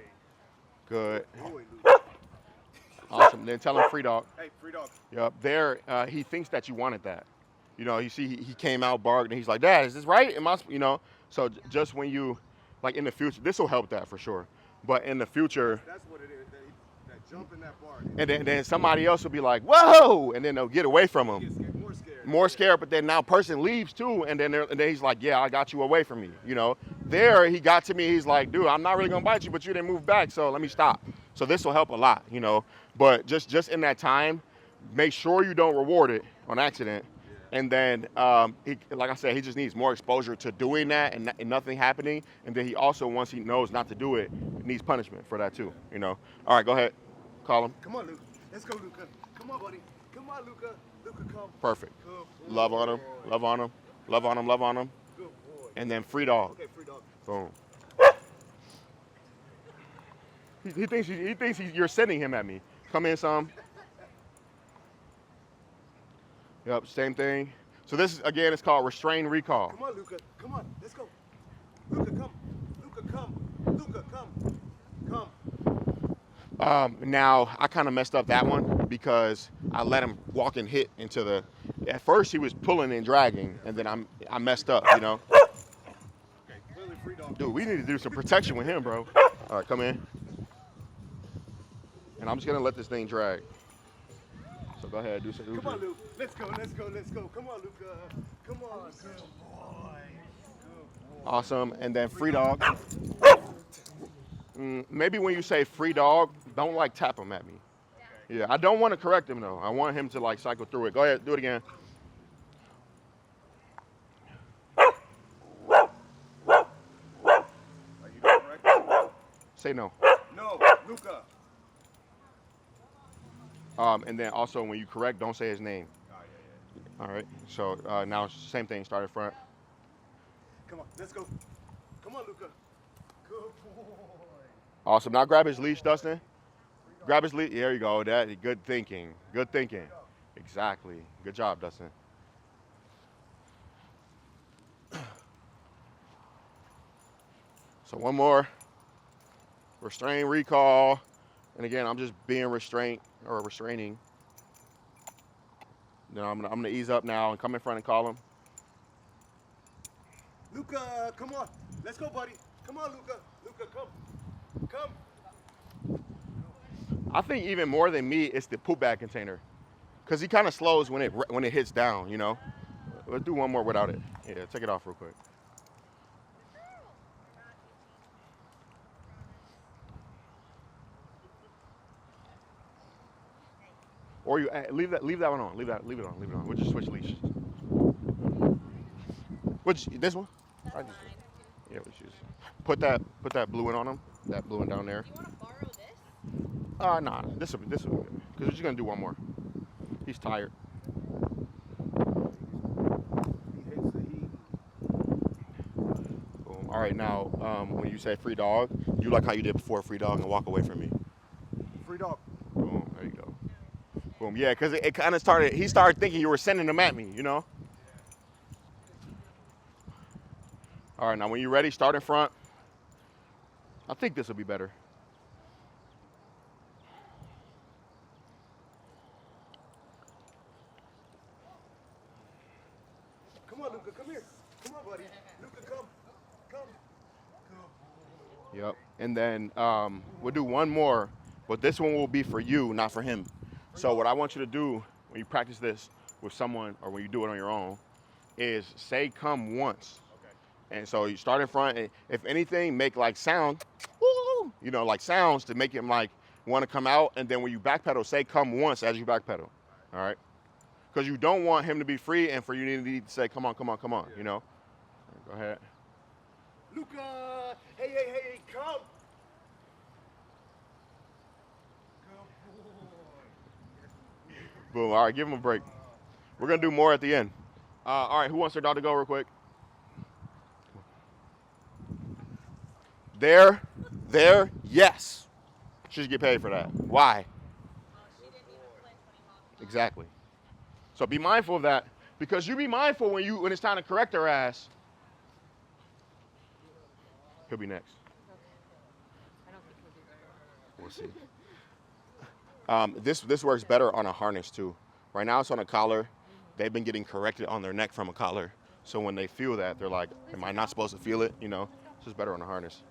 Good. Boy, Luke. Awesome. Then tell him free dog. Hey, free dog. Yep. There, he thinks that you wanted that. You know, you see, he came out, barked, and he's like, Dad, is this right? Am I, you know? So just when you, like in the future, this will help that for sure. But in the future, That's what it is. That jump in that bar. and then somebody else will be like, whoa, and then they'll get away from him. He gets more scared. More scared, but then now person leaves too, and then he's like, yeah, I got you away from me, you know. there he got to me. He's like, dude, I'm not really gonna bite you, but you didn't move back, so let me stop. So this will help a lot, you know. But just in that time, make sure you don't reward it on accident. And then, like I said, he just needs more exposure to doing that and nothing happening. And then he also, once he knows not to do it, needs punishment for that too, you know. All right, go ahead. Call him. Come on, Luca. Let's go, Luca. Come on, buddy. Come on, Luca. Luca, come. Perfect. Good Love on him. Love on him. Love on him. Love on him. Good boy. And then free dog. Okay, free dog. Boom. He thinks you're sending him at me. Come in some. Yep, same thing. So this is, again, it's called restrain recall. Come on, Luca. Come on. Let's go. Luca, come. Luca, come. Luca, come. Come. Now, I kind of messed up that one because I let him walk and hit into the, at first he was pulling and dragging, and then I messed up, you know. Okay, clearly free dog. Dude, we need to do some protection with him, bro. All right, come in. And I'm just going to let this thing drag. So go ahead, do some. Come on, Luke. Let's go. Come on, Luca. Come on. Good boy. Good boy. Awesome. And then free dog. Maybe when you say free dog, don't like tap him at me. Yeah, I don't want to correct him though. I want him to like cycle through it. Go ahead, do it again. Are you doing correct? Say no. No, Luca. And then also when you correct, don't say his name. Oh, yeah. All right. So now same thing. Start at front. Come on, let's go. Come on, Luca. Good boy. Awesome. Now grab his leash, Dustin. Grab his leash. There you go. That good thinking. Good thinking. Exactly. Good job, Dustin. So one more. Restrain, recall. And again, I'm just being restraining. Then I'm gonna ease up now and come in front and call him. Luca, come on. Let's go, buddy. Come on, Luca. Luca, come. Come. I think even more than me, it's the poop bag container, cause he kind of slows when it hits down. You know. Let's do one more without it. Yeah, take it off real quick. Or you leave that one on. Leave it on. We'll just switch leash. This one? That's mine. Yeah, we should put that blue one on him. That blue one down there. Do you want to borrow this? Nah. This will be good. Cause we're just gonna do one more. He's tired. He hates the heat. Boom. All right, now when you say free dog, you like how you did before, free dog, and walk away from me. Free dog. Boom. There you go. Boom. Yeah, because it kind of started. He started thinking you were sending them at me. You know. All right. Now, when you're ready, start in front. I think this will be better. Come on, Luca. Come here. Come on, buddy. Luca, come. Come. Good boy. Yep. And then we'll do one more, but this one will be for you, not for him. So what I want you to do when you practice this with someone or when you do it on your own is say come once. Okay. And so you start in front, and if anything, make like sound, woo, you know, like sounds to make him like want to come out. And then when you backpedal, say come once as you backpedal. All right? Because you don't want him to be free and for you to need to say come on, you know? Go ahead. Luca! Hey, come! Boom. All right, give him a break. We're going to do more at the end. All right, who wants their dog to go real quick? There, yes. She should get paid for that. Why? She didn't even flinch when he walked. Exactly. So be mindful of that, because you be mindful when it's time to correct her ass. He'll be next. I don't think he'll do very well. This works better on a harness too. Right now it's on a collar. They've been getting corrected on their neck from a collar. So when they feel that, they're like, am I not supposed to feel it? You know, it's just better on a harness.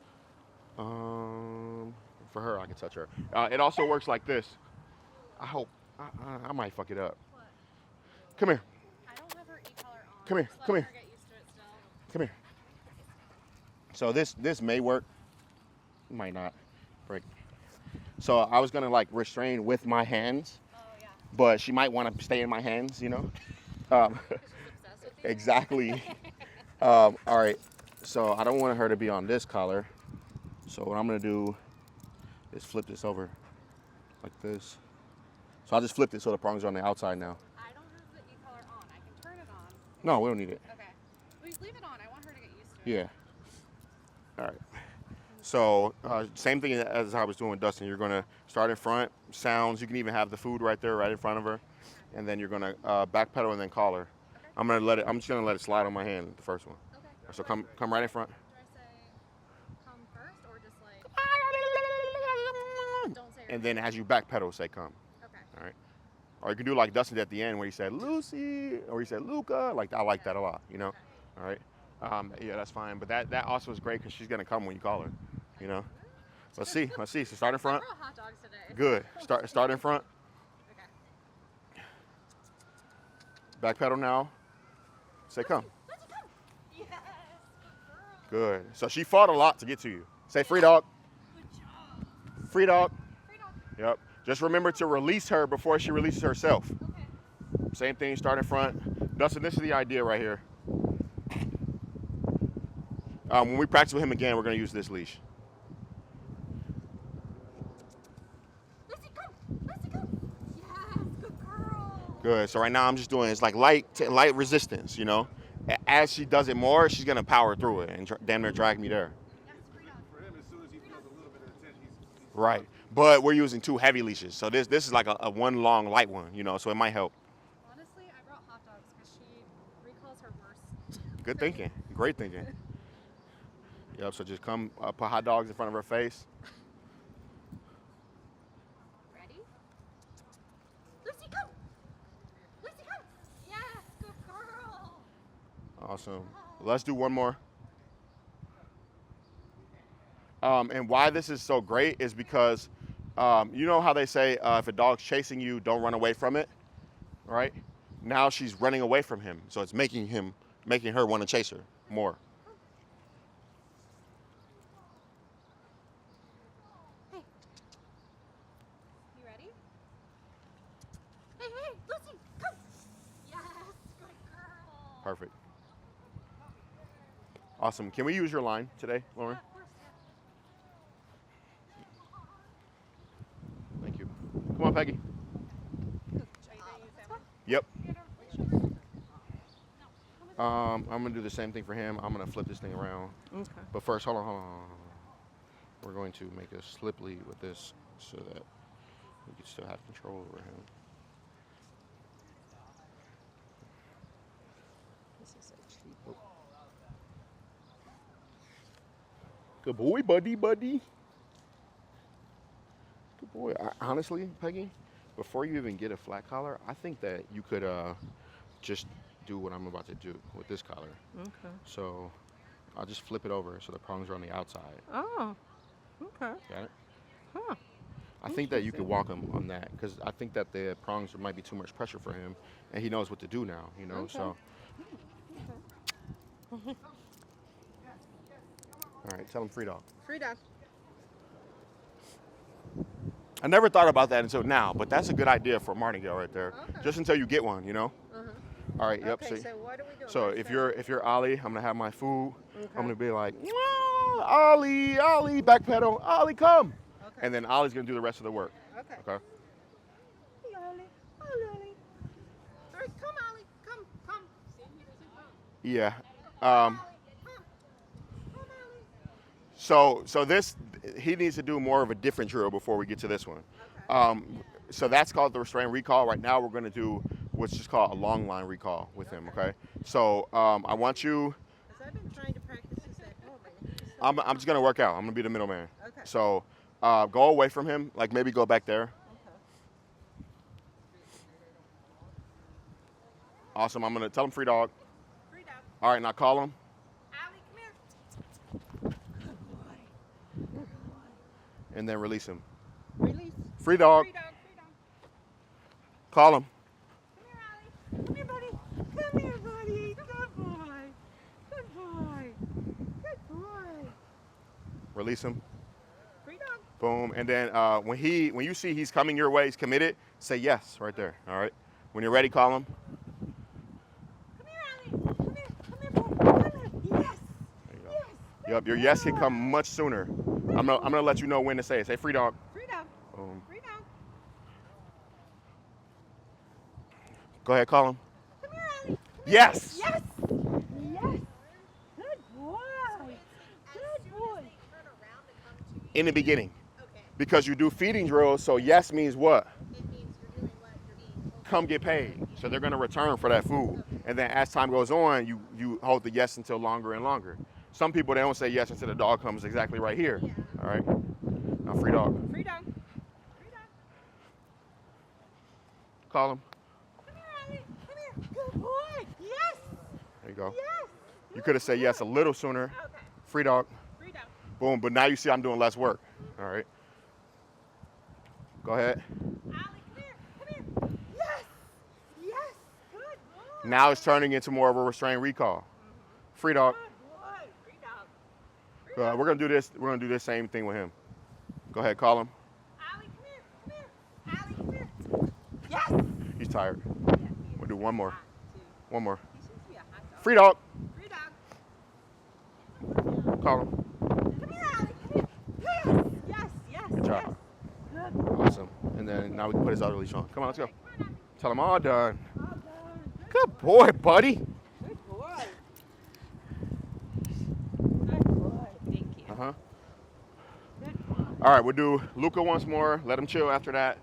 For her, I can touch her. It also works like this. I hope, I might fuck it up. Come here, I don't have her e-collar on. Come here, Just let come her here. get used to it still. come here. So this may work, might not break. So I was gonna like restrain with my hands, Oh, yeah. but she might want to stay in my hands, you know. Um, She's obsessed with you. exactly. All right. So I don't want her to be on this collar. So what I'm gonna do is flip this over like this. So I'll just flip it so the prongs are on the outside now. I don't have the e-collar on. I can turn it on. No, we don't need it. Okay. Please leave it on. I want her to get used to it. Yeah. All right. So same thing as I was doing with Dustin. You're gonna start in front, sounds. You can even have the food right there, right in front of her, and then you're gonna backpedal and then call her. Okay. I'm just gonna let it slide on my hand, the first one. Okay. So come right in front. Do I say come first or just like don't say your And then as you backpedal, say come. Okay. All right. Or you can do like Dustin at the end where he said Lucy or he said Luca. Like I like that a lot. You know. Okay. All right. Yeah, that's fine. But that also is great because she's gonna come when you call her. You know. Let's see. So start in front. I brought hot dogs today. Good. Start in front. Okay. Backpedal now. Say come. Let's go. Yes. Good. So she fought a lot to get to you. Say free dog. Good job. Free dog. Free dog. Yep. Just remember to release her before she releases herself. Okay. Same thing. Start in front. Dustin, this is the idea right here. When we practice with him again, we're going to use this leash. Lucy, come. Lucy, come. Yes. Good girl. Good. So right now I'm just doing it's like light resistance, you know. As she does it more, she's going to power through it and damn near drag me there. Yes. Free dog. For him, as soon as he feels a little bit of tension, he's Right. But we're using 2 heavy leashes. So this is like a one long light one, you know, so it might help. Honestly, I brought hot dogs because she recalls her worst. Good thinking. Great thinking. Yep, so just come put hot dogs in front of her face. Ready? Lucy, come. Lucy, come. Yes. Good girl. Awesome. Let's do one more. And why this is so great is because you know how they say if a dog's chasing you, don't run away from it, right? Now she's running away from him, so it's making her want to chase her more. Hey. You ready? Hey, hey, Lucy, come. Yes. Good girl. Perfect. Awesome. Can we use your line today, Lauren? Yeah, of course. Yeah. Thank you. Come on, Peggy. Are you gonna use that one? Yep. Get her. No. I'm gonna do the same thing for him. I'm gonna flip this thing around. Okay. But first, hold on. We're going to make a slip lead with this so that we can still have control over him. This is so cheap. Good boy, buddy. Good boy. Honestly, Peggy, before you even get a flat collar, I think that you could just do what I'm about to do with this collar. Okay. So I'll just flip it over so the prongs are on the outside. Oh. Okay. Got it? Huh. I think that you could walk him on that because I think that the prongs might be too much pressure for him, and he knows what to do now. You know, Okay. so. All right, tell him free dog. Free dog. I never thought about that until now, but that's a good idea for a martingale right there. Okay. Just until you get one, you know. Uh-huh. All right. Yep. Okay, See. so what are we doing? So What's if that? you're Ollie, I'm gonna have my food. Okay. I'm gonna be like, Ollie, backpedal, Ollie, come. Okay. And then Ollie's gonna do the rest of the work. Okay. Okay. Hey, Ollie. Oh, Ollie. All right, come, Ollie. Come. See, he doesn't come. Yeah. Come, Ollie. So this he needs to do more of a different drill before we get to this one. So that's called the restraint recall. Right now we're going to do what's just called a long line recall with him. Okay. So I want you. Because I've been trying to practice this at home. And it's just so I'm just going to work out. I'm going to be the middleman. Okay. So go away from him. Like maybe go back there. Okay. Awesome. I'm going to tell him free dog. Free dog. All right. Now call him. Ollie, come here. And then release him. Release. Free dog. Free dog. Call him. Come here, Ollie. Come here, buddy. Come here, buddy. Good boy. Good boy. Good boy. Release him. Free dog. Boom. And then when you see he's coming your way, he's committed, say yes right there. All right. When you're ready, call him. Come here, Allie. Come here. Come here, boy. Come here. Yes. There you go. Yes. Yep, your yes can come much sooner. I'm gonna let you know when to say it. Say free dog. Free dog. Boom. Free dog. Go ahead, call him. Come here, Allie. Yes. Yes. Yes. Good boy. Good boy. In the beginning, Okay. because you do feeding drills, so yes means what? It means you're doing what you're being told. Come get paid. So they're gonna return for that food. And then as time goes on, you hold the yes until longer and longer. Some people, they don't say yes until the dog comes exactly right here. Yeah. All right. Now free dog. Free dog. Free dog. Call him. Come here, Allie. Come here. Good boy. Yes. There you go. Yes. You could have said yes a little sooner. Okay. Free dog. Free dog. Boom. But now you see I'm doing less work. All right. Go ahead. Allie, come here. Come here. Yes. Yes. Good boy. Now it's turning into more of a restrained recall. Free dog. Good boy. Free dog. Free dog. We're gonna do this. We're gonna do this same thing with him. Go ahead. Call him. Allie, come here. Come here. Allie, come here. Yes. He's tired. Yeah, he We'll is do one more. hot, too. One more. He seems to be a hot dog. Free dog. Free dog. Call him. Come here, Allie. Come here. Yes. Yes. Yes. Good job. Yes. Good. Awesome. And then now we can put his other leash on. Come on, let's go. Come on, Allie. Tell him all done. All done. Good boy, buddy. Good boy. Good boy. Thank you. Uh-huh. Good boy. All right, we'll do Luca once more. Let him chill after that.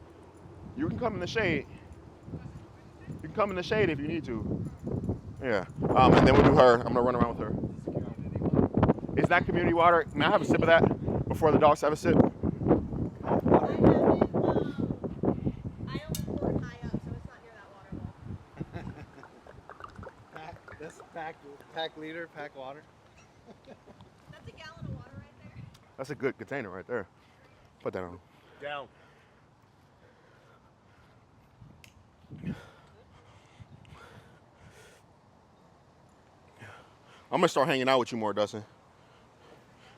You can come in the shade. You can come in the shade if you need to. Yeah. And then we'll do her. I'm gonna run around with her. Is that community water? May I have a sip of that before the dogs have a sip? I only pour it high up, so it's not near that water bowl. That's pack liter, pack water. That's a gallon of water right there. That's a good container right there. Put that on. Down. I'm gonna start hanging out with you more, Dustin.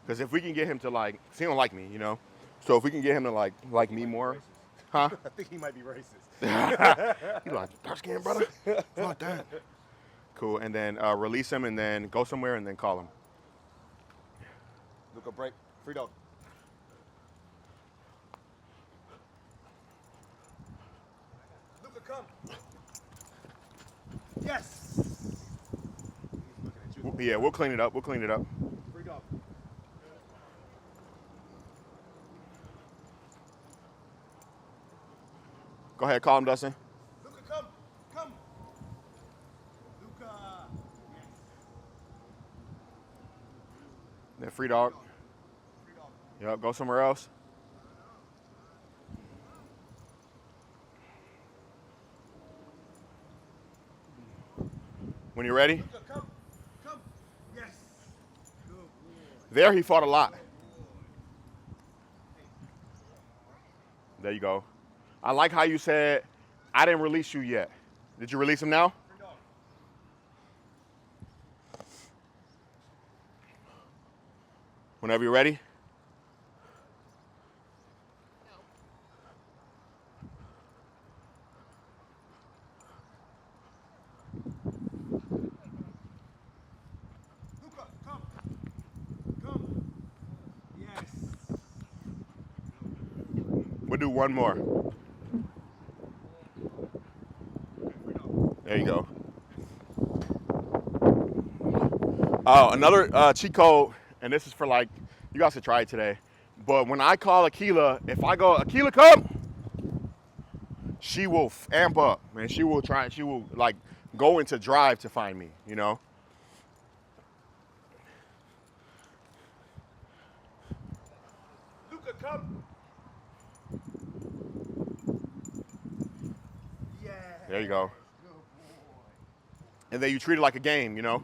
Because if we can get him to like, 'cause he don't like me, you know. So if we can get him to like me more, huh? I think he might be racist. He's like, dark skin, brother. Fuck that. Cool. And then release him, and then go somewhere, and then call him. Luca, break. Free dog. Luca, come. Yes. He's looking at you. Yeah, we'll clean it up. We'll clean it up. Free dog. Go ahead, call him, Dustin. Luca, come. Come. Luca. Yes. Then free dog. Free dog. Yep, go somewhere else. When you're ready. Luca, come. Come. Yes. Good boy. There he fought a lot. There you go. I like how you said, I didn't release you yet. Did you release him now? Free dog. Whenever you're ready. Luca, come. Come. Yes. We'll do one more. Free dog. There you go. Oh, another cheat code, and this is for like, you guys should try it today. But when I call Akila, if I go, Akila, come, she will amp up, man. She will like go into drive to find me, you know? Luca, come. Yeah. There you go. Good boy. And then you treat it like a game, you know?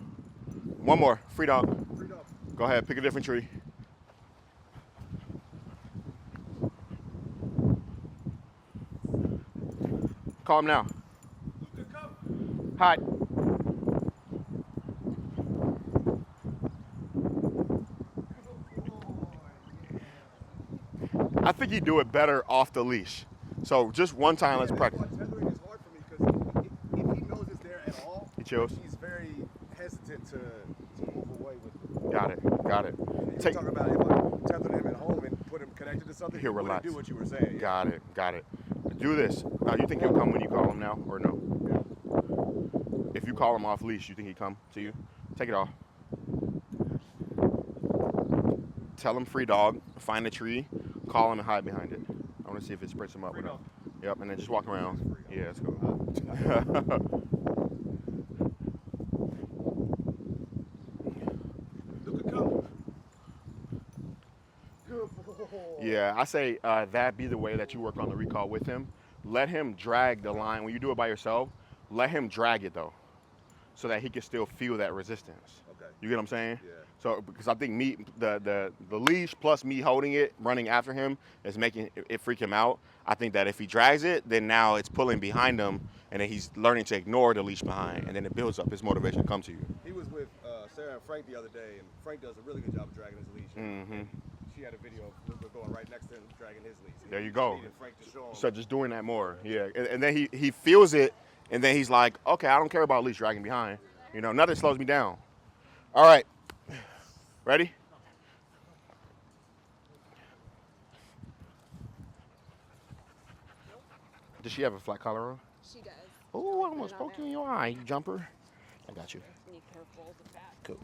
One more, free dog. Free dog. Go ahead, pick a different tree. Call him now. Luca, come. Hi. I think you do it better off the leash. So just one time, let's practice. Tethering is hard for me because if he knows it's there at all, He chills. He's very hesitant to move away with it. Got it. Got it. You talk about if I tethered him at home and put him connected to something, He'll he wouldn't relax. do what you were saying. Got it. Got it. Do this. You think he'll come when you call him now, or no? Yeah. If you call him off leash, you think he'd come to you? Take it off. Tell him free dog. Find a tree. Call him and hide behind it. I want to see if it spreads him up. Free or not. dog. Yep, and then just walk around. Yeah, let's go. Look at go. Yeah, I say that be the way that you work on the recall with him. Let him drag the line. When you do it by yourself, let him drag it though, so that he can still feel that resistance. Okay. You get what I'm saying? Yeah. So because I think me, the leash plus me holding it, running after him is making it freak him out. I think that if he drags it, then now it's pulling behind him, and then he's learning to ignore the leash behind, and then it builds up his motivation to come to you. He was with Sarah and Frank the other day, and Frank does a really good job of dragging his leash. Mm-hmm. She had a video of Luca going right next to him dragging his leash. There you go. Needed Frank to show him. So just doing that more, yeah. And then he feels it, and then he's like, okay, I don't care about leash dragging behind. You know, nothing slows me down. All right, ready? Does she have a flat collar on? She does. Oh, I almost poked you in your eye, you jumper. I got you. Be careful with that. Cool.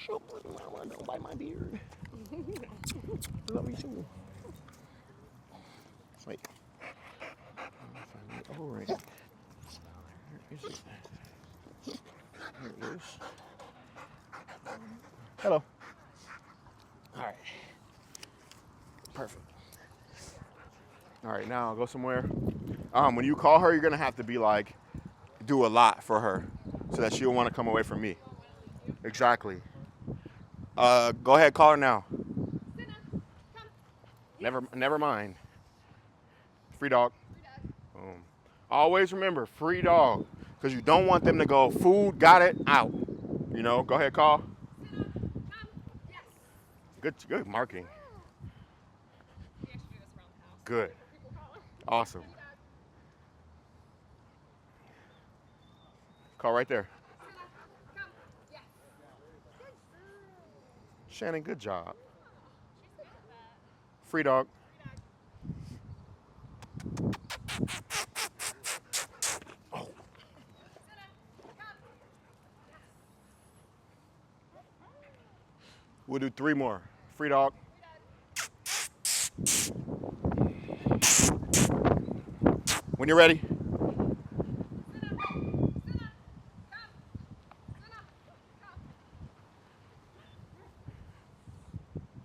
Don't bite my beard. Love you too. Wait. Oh, right. Where is it? There it is. Hello. All right. Perfect. All right, now I'll go somewhere. When you call her, you're gonna have to be like, do a lot for her, so that she'll want to come away from me. Exactly. Go ahead, call her now. Never mind. Free dog. Boom. Always remember, free dog, because you don't want them to go, food, got it, out. You know, go ahead, call. Good marketing. Good. Awesome. Call right there. Shannon, good job. Free dog. Oh. We'll do 3 more. Free dog. When you're ready.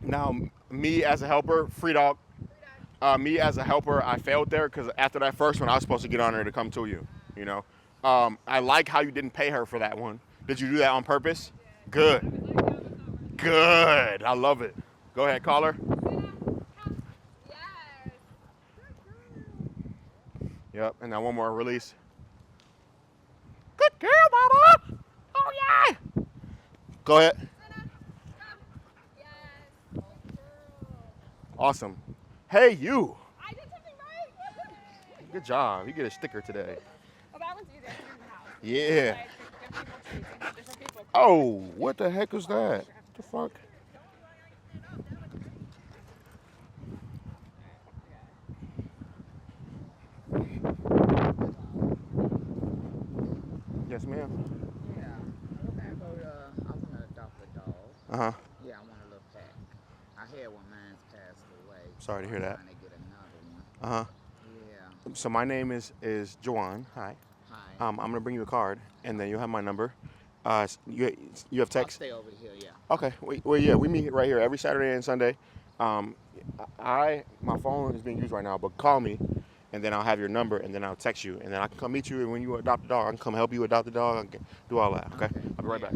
Now, me as a helper, free dog. Me as a helper, I failed there because after that first one, I was supposed to get on her to come to you. You know, I like how you didn't pay her for that one. Did you do that on purpose? Good. Good. I love it. Go ahead, call her. Yep. And now one more release. Good girl, Mama. Oh yeah. Go ahead. Awesome. Hey, you. I did something right. Good job. You get a sticker today. Oh, that one's easy. I can do in the house. Yeah. I picked different trees and have different people. Oh, what the heck is that? What the fuck? Yes, ma'am. Yeah. I want to adopt a dog. Uh-huh. Yeah, I want a little pack. I had one, mine's passed away. Sorry to hear that. I'm trying to get another one. Uh-huh. Yeah. So my name is Jawan. Hi. Hi. I'm gonna bring you a card, and then you'll have my number. You have I'll text? stay over here, yeah. Okay. Yeah, we meet right here every Saturday and Sunday. My phone is being used right now, but call me, and then I'll have your number, and then I'll text you, and then I can come meet you. And when you adopt a dog, I can come help you adopt the dog. I can do all that. Okay. I'll be right back.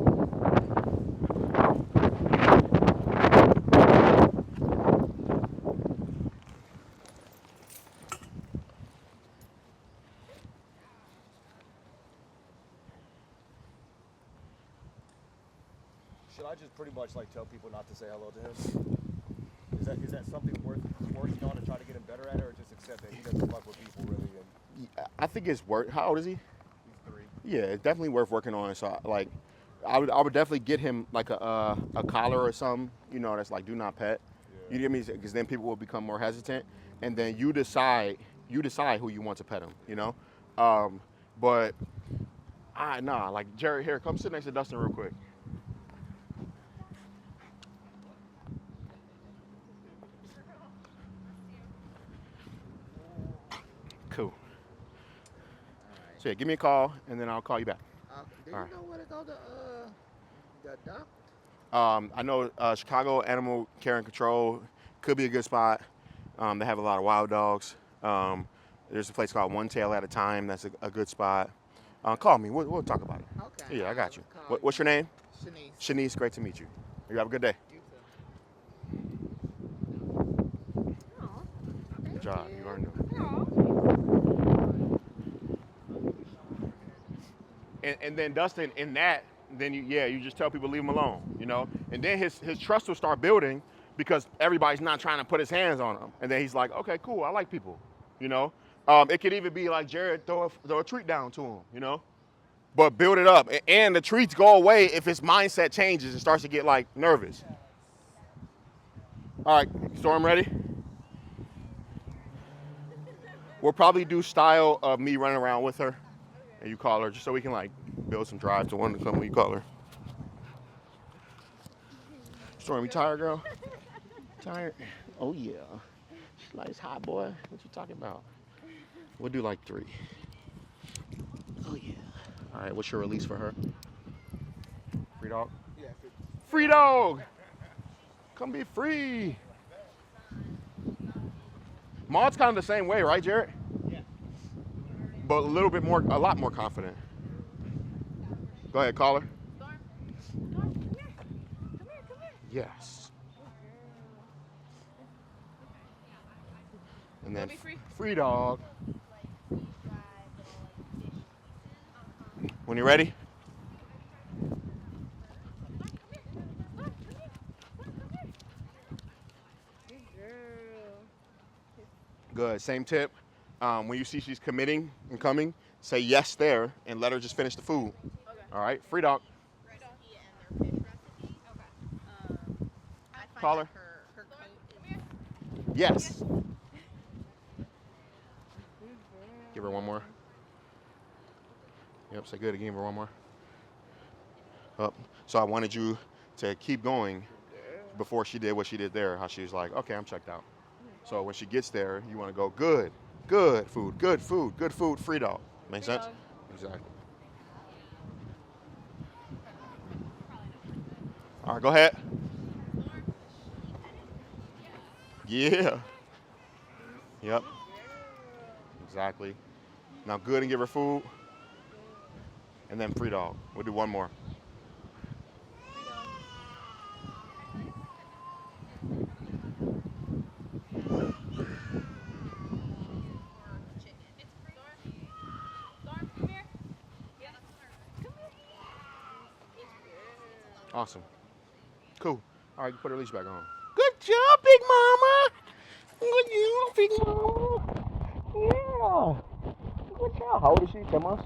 Should I just pretty much like tell people not to say hello to him? Is that something worth working on think it's worth. How old is he? He's 3. Yeah, it's definitely worth working on. So like, I would definitely get him like a collar or something. You know, that's like do not pet. You get me? Because then people will become more hesitant, and then you decide who you want to pet him. You know, but nah. Like Jared, here, come sit next to Dustin real quick. Cool. So yeah, give me a call, and then I'll call you back. Do you All right. know where to go to the doctor? I know Chicago Animal Care and Control could be a good spot. They have a lot of wild dogs. There's a place called One Tail at a Time. That's a good spot. Call me. We'll talk about it. Okay. Yeah, I got you. Call What's your name? Shanice. Shanice, great to meet you. You have a good day. You too. Good job. You already know. And then Dustin, in that, then you just tell people leave him alone, you know? And then his trust will start building because everybody's not trying to put his hands on him. And then he's like, okay, cool, I like people, you know? It could even be like Jared throw a treat down to him, you know? But build it up. And the treats go away if his mindset changes and starts to get like nervous. All right, Storm, ready? We'll probably do style of me running around with her. And you call her just so we can like build some drive to want to come when you call her. Storm, you tired, girl? Tired? Oh yeah. She's like, it's hot, boy. What you talking about? We'll do like 3. Oh yeah. All right, what's your release for her? Free dog? Yeah. Free dog! Come be free. Maud's kind of the same way, right, Jared? But a lot more confident. Go ahead, call her. Storm, come here. Come here. Yes. And then Be free. free dog. When you're ready. Good. Same tip. When you see she's committing and coming, say yes there and let her just finish the food. Okay. All right. Free dog. Recipe and their fish recipe. Okay. I find Call that her. her coat is Yes. Give her one more. Yep. Say good again. Give her one more. Up. So I wanted you to keep going before she did what she did there. How she was like, okay, I'm checked out. So when she gets there, you want to go good. Good food, free dog. Make Free sense? dog. Exactly. All right, go ahead. Yeah. Yep. Exactly. Now good and give her food. And then free dog. We'll do one more. Storm, come here. Awesome. Cool. All right, you put her leash back on. Good job, Big Mama. Good job, Big Mama. Yeah. Good job. How old is she? 10 months?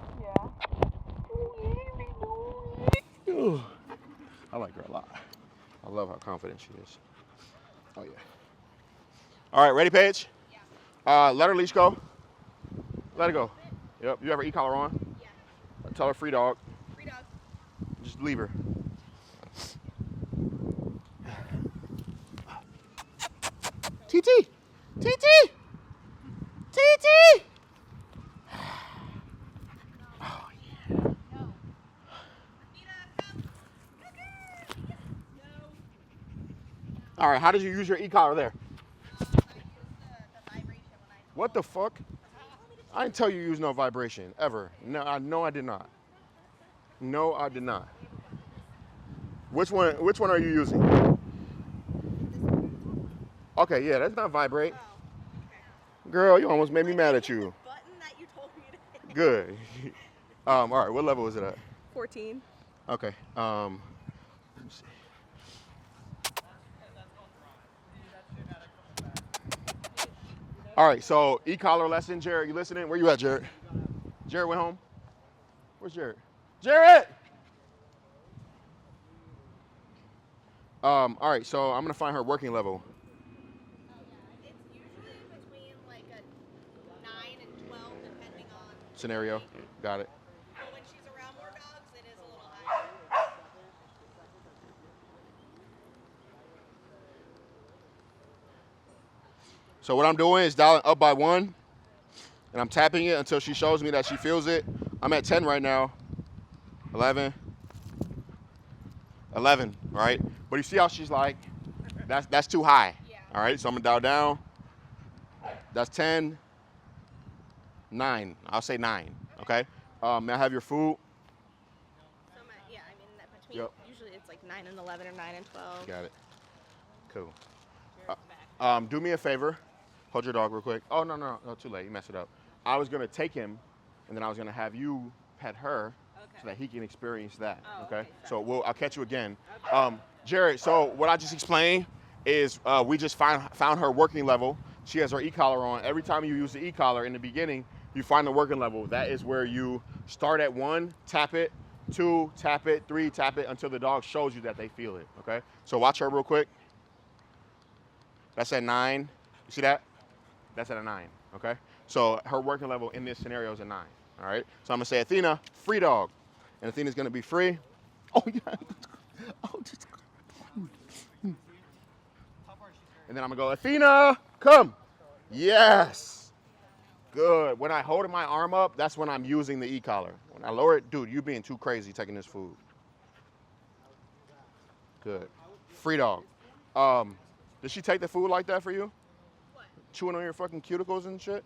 Yeah. I like her a lot. I love how confident she is. Oh, yeah. All right, ready, Paige? Yeah. Let her leash go. Let her go. Yep. You have her e-collar on? Yeah. Tell her free dog. Free dog. Just leave her. TT! TT! TT! Oh, yeah. All right, how did you use your e-collar there? I used the vibration when I What the fuck? I didn't tell you use no vibration, ever. No, I did not. No, I did not. Which one are you using? Okay, yeah, that's not vibrate. Girl, you almost made me mad at you. button that you told me to hit. Good. All right, what level is it at? 14. Okay. Let me see. All right, so e-collar lesson, Jared, you listening? Where you at, Jared? Jared went home. Where's Jared? Jared! All right, so I'm gonna find her working level. It's usually between like a 9 and 12, depending on Scenario. Got it. But when she's around more dogs, it is a little higher. So what I'm doing is dialing up by 1, and I'm tapping it until she shows me that she feels it. I'm at 10 right now. 11. 11, right? But you see how she's like, that's too high. Yeah. All right, so I'm gonna dial down. That's 10. 9. I'll say 9. Okay. May I have your food? So yeah, I mean between usually it's like 9 and 11 or 9 and 12. Got it. Cool. Do me a favor. Hold your dog real quick. Oh, no, too late. You messed it up. I was going to take him, and then I was going to have you pet her so that he can experience that. Okay? So I'll catch you again. Jared, so what I just explained is we just found her working level. She has her e-collar on. Every time you use the e-collar in the beginning, you find the working level. That is where you start at 1, tap it, 2, tap it, 3, tap it, until the dog shows you that they feel it. Okay? So watch her real quick. That's at 9. You see that? That's at a 9, okay? So her working level in this scenario is a 9, all right? So I'm gonna say, Athena, free dog. And Athena's gonna be free. Oh, yeah. Oh, just... And then I'm gonna go, Athena, come. Yes. Good. When I hold my arm up, that's when I'm using the e-collar. When I lower it, dude, you being too crazy taking this food. Good. Free dog. Did she take the food like that for you? What? Chewing on your fucking cuticles and shit?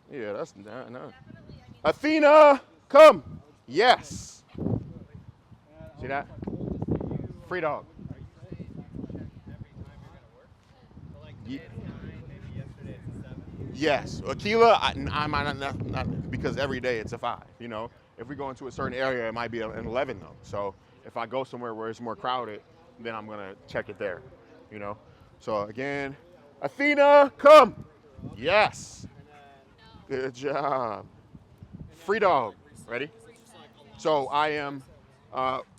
Yeah, that's no. Athena, come. Yes. See that? Free dog. Yes. Aquila, I might not because every day it's a 5, you know. If we go into a certain area, it might be an 11 though. So if I go somewhere where it's more crowded, then I'm gonna check it there, you know. So again, Athena, come. Yes. Good job. Free dog. Ready? So I am,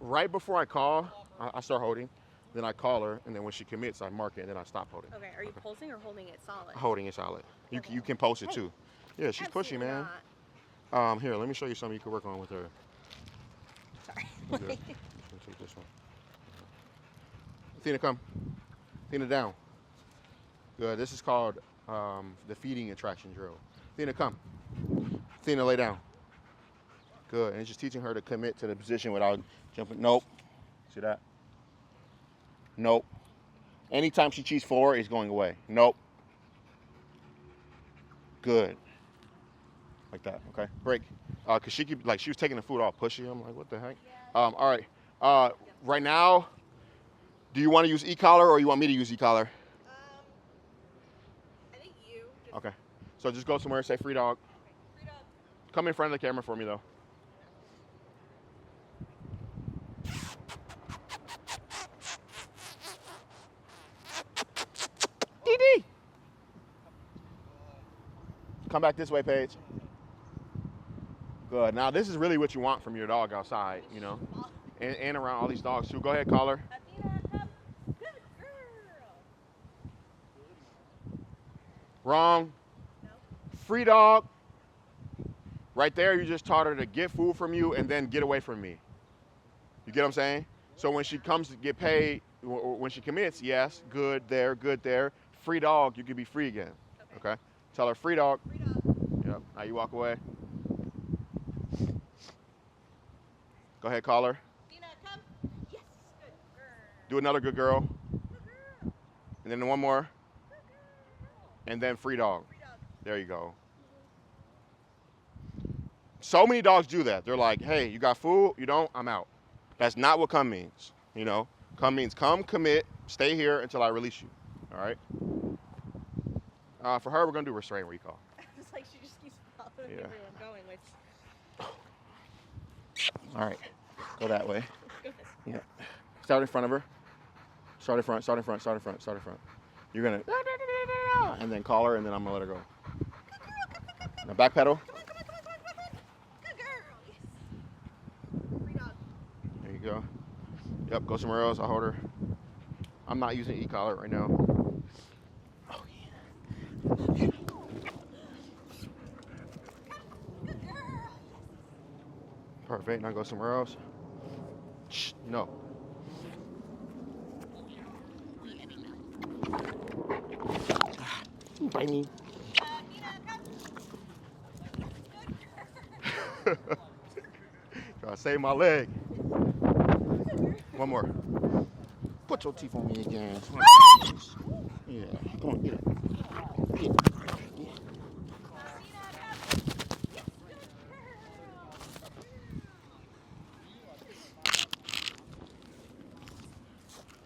right before I call, I start holding. Then I call her, and then when she commits, I mark it, and then I stop holding. Okay, are you pulsing or holding it solid? Holding it solid. You can pulse it too. Yeah, she's pushy, man. Here, let me show you something you can work on with her. Sorry. Let me take this one. Athena, come. Athena, down. Good. This is called the feeding attraction drill. Athena, come. Athena, lay down. Good. And it's just teaching her to commit to the position without jumping. Nope. See that? Nope. Anytime she cheats forward, it's going away. Nope. Good. Like that. Okay. Break. Cause she was taking the food all pushy. I'm like, what the heck? All right. Right now, do you want to use e-collar or you want me to use e-collar? I think you. Okay. So just go somewhere and say free dog. Free dog. Come in front of the camera for me though. Dee. Come back this way, Paige. Good. Now this is really what you want from your dog outside, you know, and around all these dogs too. Go ahead, collar. Athena, come. Good girl. Wrong. No. Free dog. Right there, you just taught her to get food from you and then get away from me. You get what I'm saying? So when she comes to get paid, when she commits, yes, good there, good there. Free dog, you can be free again. Okay? Tell her free dog. Free dog. Yep. Now you walk away. Go ahead, call her. Athena, come. Yes. Good girl. Do another good girl. Good girl. And then one more. Good girl. And then free dog. Free dog. There you go. So many dogs do that. They're like, hey, you got food? You don't? I'm out. That's not what come means. You know, come means come, commit, stay here until I release you. All right? For her, we're going to do restraint recall. It's like she just keeps following everyone going, which... All right. Go that way. Go this way. Yeah. Start in front of her. Start in front, start in front, start in front, start in front. You're going to... And then call her, and then I'm going to let her go. Now back pedal. go. Yep, go somewhere else. I'll hold her. I'm not using e-collar right now. Oh, yeah. Perfect. Now go somewhere else. Shh, no. Bite me. Try to save my leg. One more. Put your teeth on me again. Yeah. Come on, get it. Get it. Yeah.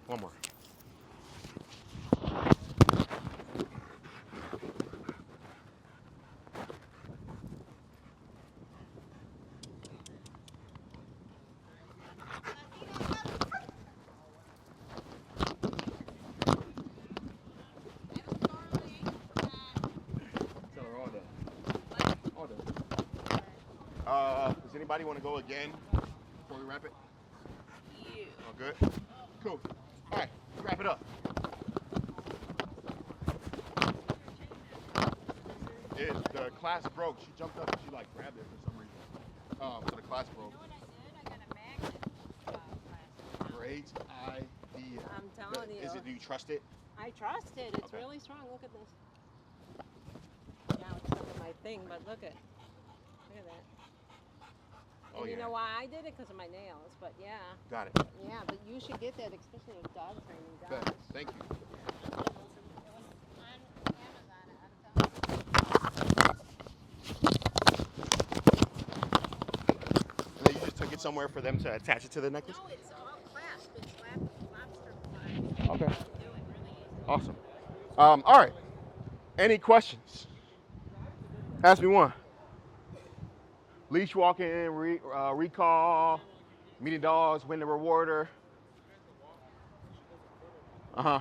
One more. Tell her all that. All that. Does anybody want to go again before we wrap it? You. All good? Cool. All right, wrap it up. The class broke. She jumped up and she like grabbed it for some reason. So the class broke. You know what I did? I got a magnet last Great idea. I'm telling you. Do you trust it? I trust it. It's Okay. really strong. Look at this. Now it's stuck in my thing, but look at that. Oh, And you yeah. know why I did it? Because of my nails. But yeah. Got it. Yeah, but you should get that, especially with dog training Bet. dogs. Thank you. And then you just took it somewhere for them to attach it to the necklace? No, it's all clasped. It's lobster clasped. Okay. You can do it really easy. Awesome. All right. Any questions? Ask me one. Leash walking, recall, meeting dogs, win the rewarder. Uh-huh.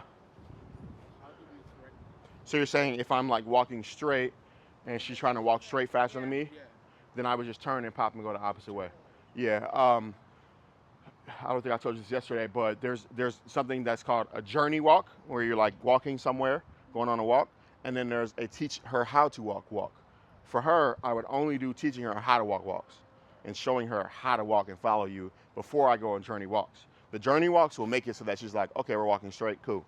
So you're saying if I'm like walking straight and she's trying to walk straight faster than me, then I would just turn and pop and go the opposite way. Yeah. I don't think I told you this yesterday, but there's something that's called a journey walk, where you're like walking somewhere, going on a walk, and then there's a teach her how to walk. For her, I would only do teaching her how to walks and showing her how to walk and follow you before I go on journey walks. The journey walks will make it so that she's like, okay, we're walking straight, cool.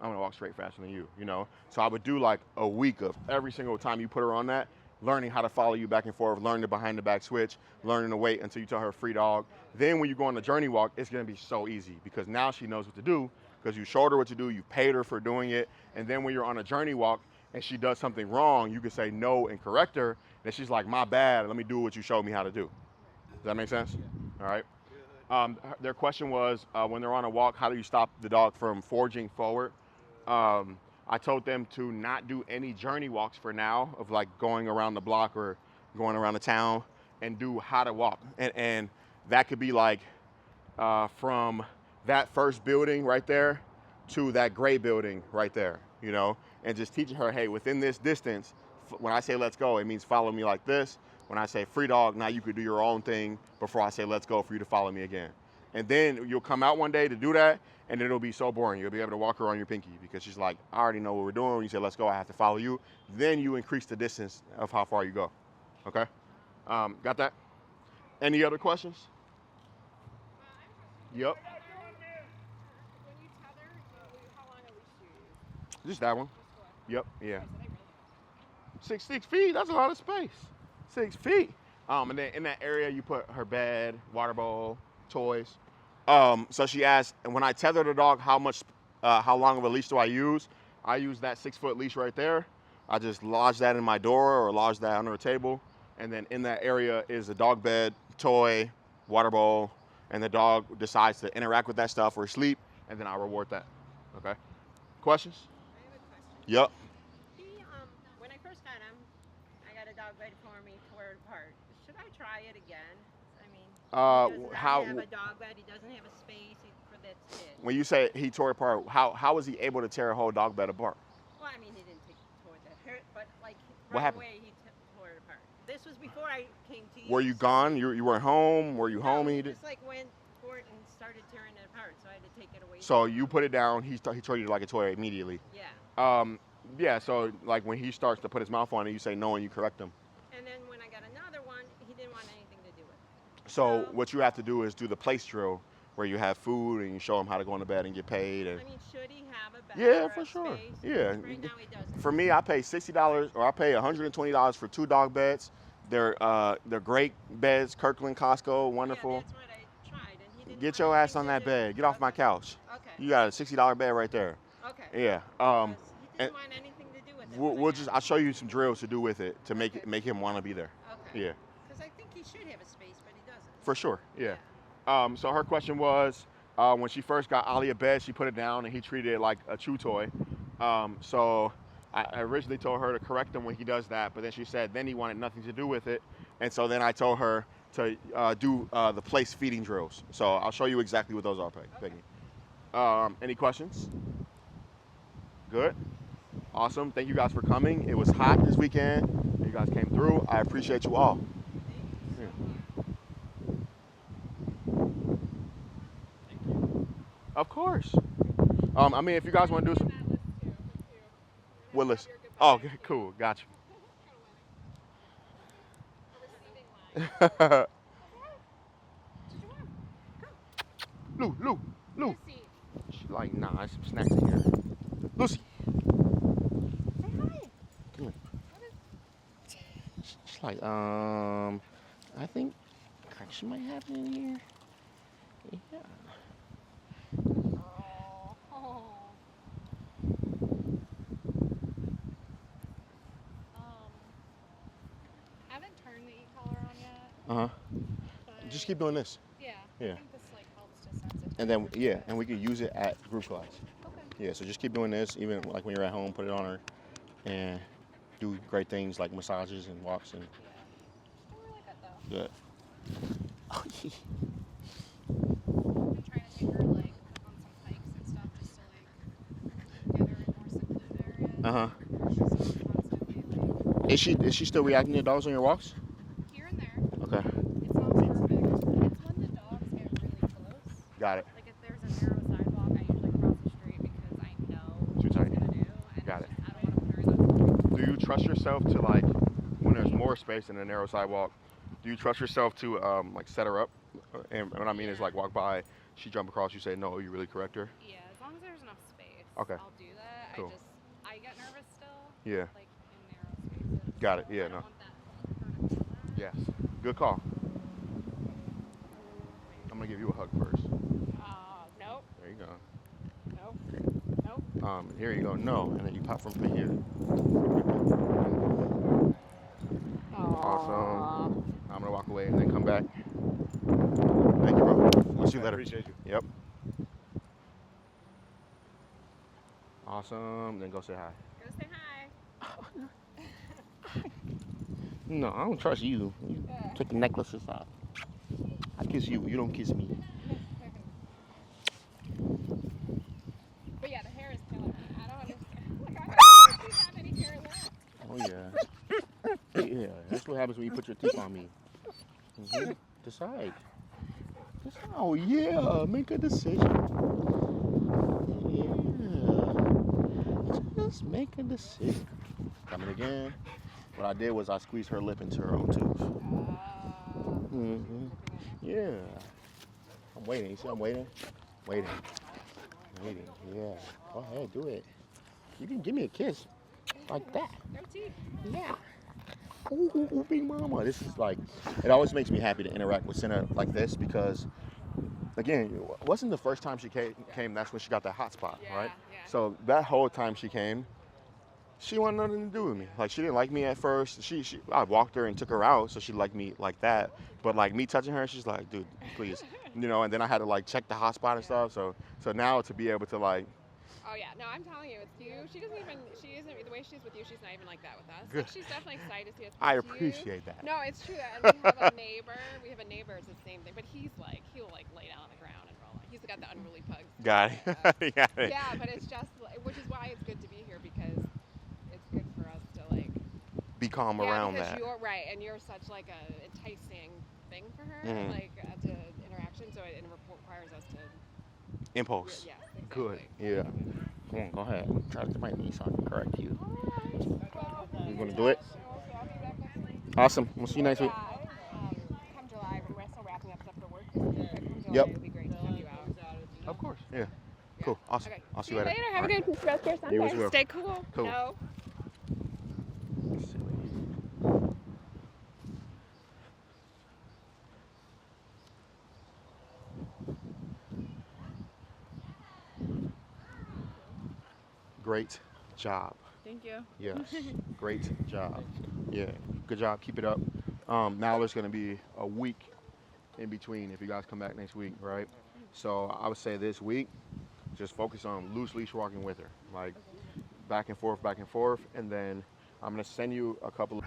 I'm gonna walk straight faster than you, you know? So I would do like a week of every single time you put her on that, learning how to follow you back and forth, learning the behind the back switch, learning to wait until you tell her free dog. Then when you go on the journey walk, it's gonna be so easy because now she knows what to do because you showed her what to do, you paid her for doing it, and then when you're on a journey walk and she does something wrong, you can say no and correct her, and she's like, my bad, let me do what you showed me how to do. Does that make sense? All right. Their question was, when they're on a walk, how do you stop the dog from forging forward? I told them to not do any journey walks for now, of like going around the block or going around the town, and do how to walk. And that could be like from that first building right there to that gray building right there, you know, and just teaching her, hey, within this distance, when I say let's go, it means follow me like this. When I say free dog, now you could do your own thing before I say let's go for you to follow me again. And then you'll come out one day to do that, and it'll be so boring. You'll be able to walk her on your pinky because she's like, I already know what we're doing. When you say let's go, I have to follow you. Then you increase the distance of how far you go. Okay? Got that? Any other questions? Yep. When you tether, how long a leash do you use? Just that one. Just one. Yep. Yeah. Okay, so they really 6 feet. That's a lot of space. 6 feet. And then in that area, you put her bed, water bowl, toys. So she asked, and when I tether the dog, how long of a leash do I use? I use that 6 foot leash right there. I just lodge that in my door or lodge that under a table. And then in that area is a dog bed, toy, water bowl, and the dog decides to interact with that stuff or sleep, and then I reward that. Okay? Questions? I have a question. Yep. He, when I first got him, I got a dog bed for me, tore it apart. Should I try it again? I mean, he does not have a dog bed. He doesn't have a space for that kid. When you say he tore it apart, how was he able to tear a whole dog bed apart? Well, I mean, he didn't tore that hurt, but like What right happened? away he tore it apart. This was before I came to you. Were you so- gone? You weren't home? Were you home? No, And he he did? just like went for it and started tearing it apart, so I had to take it away. So you put it down. He treated it like a toy immediately. Yeah. Yeah. So like when he starts to put his mouth on it, you say no and you correct him. And then when I got another one, he didn't want anything to do with it. So what you have to do is do the place drill, where you have food and you show him how to go into bed and get paid. And I mean, should he have a bed? yeah, or for a sure. space? Yeah. Right now he doesn't. For me, I pay $60 or I pay $120 for 2 dog beds. They're great beds, Kirkland, Costco, wonderful. Yeah, that's what I tried, and he didn't Get want your ass anything on to that do. bed. Get off my couch. Okay. You got a $60 bed right there. Okay. Yeah. Because he and didn't want anything to do with it. I'll show you some drills to do with it to make him want to be there. Okay. Yeah. Because I think he should have a space, but he doesn't. For sure. Yeah. So her question was, when she first got Ollie a bed, she put it down and he treated it like a chew toy. So I originally told her to correct him when he does that, but then she said then he wanted nothing to do with it, and so then I told her to do the place feeding drills. So I'll show you exactly what those are, Peggy. Any questions? Good. Awesome. Thank you guys for coming. It was hot this weekend. You guys came through. I appreciate you all. Of course. I mean, if you guys want to do some. What list? Oh, okay, cool. Got you. Lou. She's like, nah, there's some snacks in here. Lucy. Say hi. Come here. She's like, I think correction might happen in here. Yeah. Oh. I haven't turned the e-collar on yet. Just keep doing this. Yeah. Yeah. I think this like helps to sense it. And then and we can use it at group class. Okay. Yeah, so just keep doing this, even like when you're at home, put it on her, and do great things like massages and walks and. Yeah. I really like that though. Good. Oh, yeah. I've been trying to take her like on some hikes and stuff just to like get her in more secluded areas. She's constantly like. Is she still reacting to dogs on your walks? Here and there. Okay. It sounds perfect. It's when the dogs get really close. Got it. Like if there's a narrow sidewalk, I usually cross the street because I know what Too she's tight. gonna do. And Got it. I don't want to put her in that. Do you trust yourself to like when there's more space in a narrow sidewalk? Do you trust yourself to like set her up? And what I mean is like walk by, she jump across, you say no, you really correct her? Yeah, as long as there's enough space. Okay. I'll do that. Cool. I get nervous still. Yeah. Like in narrow spaces. Got it. Yeah. I don't No. want her to feel that. Yes. Good call. I'm gonna give you a hug first. Nope. There you go. Nope. Nope. Here you go. No, and then you pop from here. Awesome. I'm gonna walk away and then come back. Thank you, bro. We'll see you later. Appreciate you. Yep. Awesome. Then go say hi. Go say hi. No, I don't trust you. You take the necklaces off. I kiss you. You don't kiss me. But yeah, the hair is killing me. I don't understand. Like, I don't have any hair left. Oh yeah. Yeah. That's what happens when you put your teeth on me. Decide. Oh yeah. Make a decision. Yeah. Just make a decision. Coming again. What I did was I squeezed her lip into her own tooth. Yeah. I'm waiting. You see I'm waiting? Waiting. Yeah. Go ahead, do it. You can give me a kiss. Like that. No teeth. Yeah. Ooh, big mama. This is like, it always makes me happy to interact with Senna like this because, again, it wasn't the first time she came that's when she got that hot spot, right? Yeah. So that whole time she came, she wanted nothing to do with me. Like, she didn't like me at first. I walked her and took her out, so she liked me like that. But like me touching her, she's like, dude, please. And then I had to like check the hot spot and stuff. So now to be able to like. Oh yeah, no, I'm telling you, it's you. She isn't, the way she's with you, she's not even like that with us. Good. Like, she's definitely excited to see us. I with you. appreciate that. No, it's true. And we have a neighbor, it's the same thing, but he'll like lay down on the ground and roll. He's got the unruly pugs. Got it. Got it. Yeah, but it's just, which is why it's good to be here because it's good for us to like. Be calm around that. You're right, and you're such like a enticing thing for her, like to interaction. so it requires us to. Impulse. Yes, Good. exactly. Yeah. Come on, go ahead. Try to my knee so I can correct you. You gonna do it? Awesome. We'll see you next week. Come July, we're still wrapping up stuff for work. Come July, Yep. it would be great to have you out. Of course. Yeah. Cool. Awesome. Okay. I'll see See you you later. later. Have a All good rest of your Sunday. You as well. Stay cool. Cool. No. Great job. Thank you. Yes. Great job. Yeah. Good job. Keep it up. Now there's going to be a week in between if you guys come back next week, right? So I would say this week, just focus on loose leash walking with her, like back and forth, and then I'm going to send you a couple of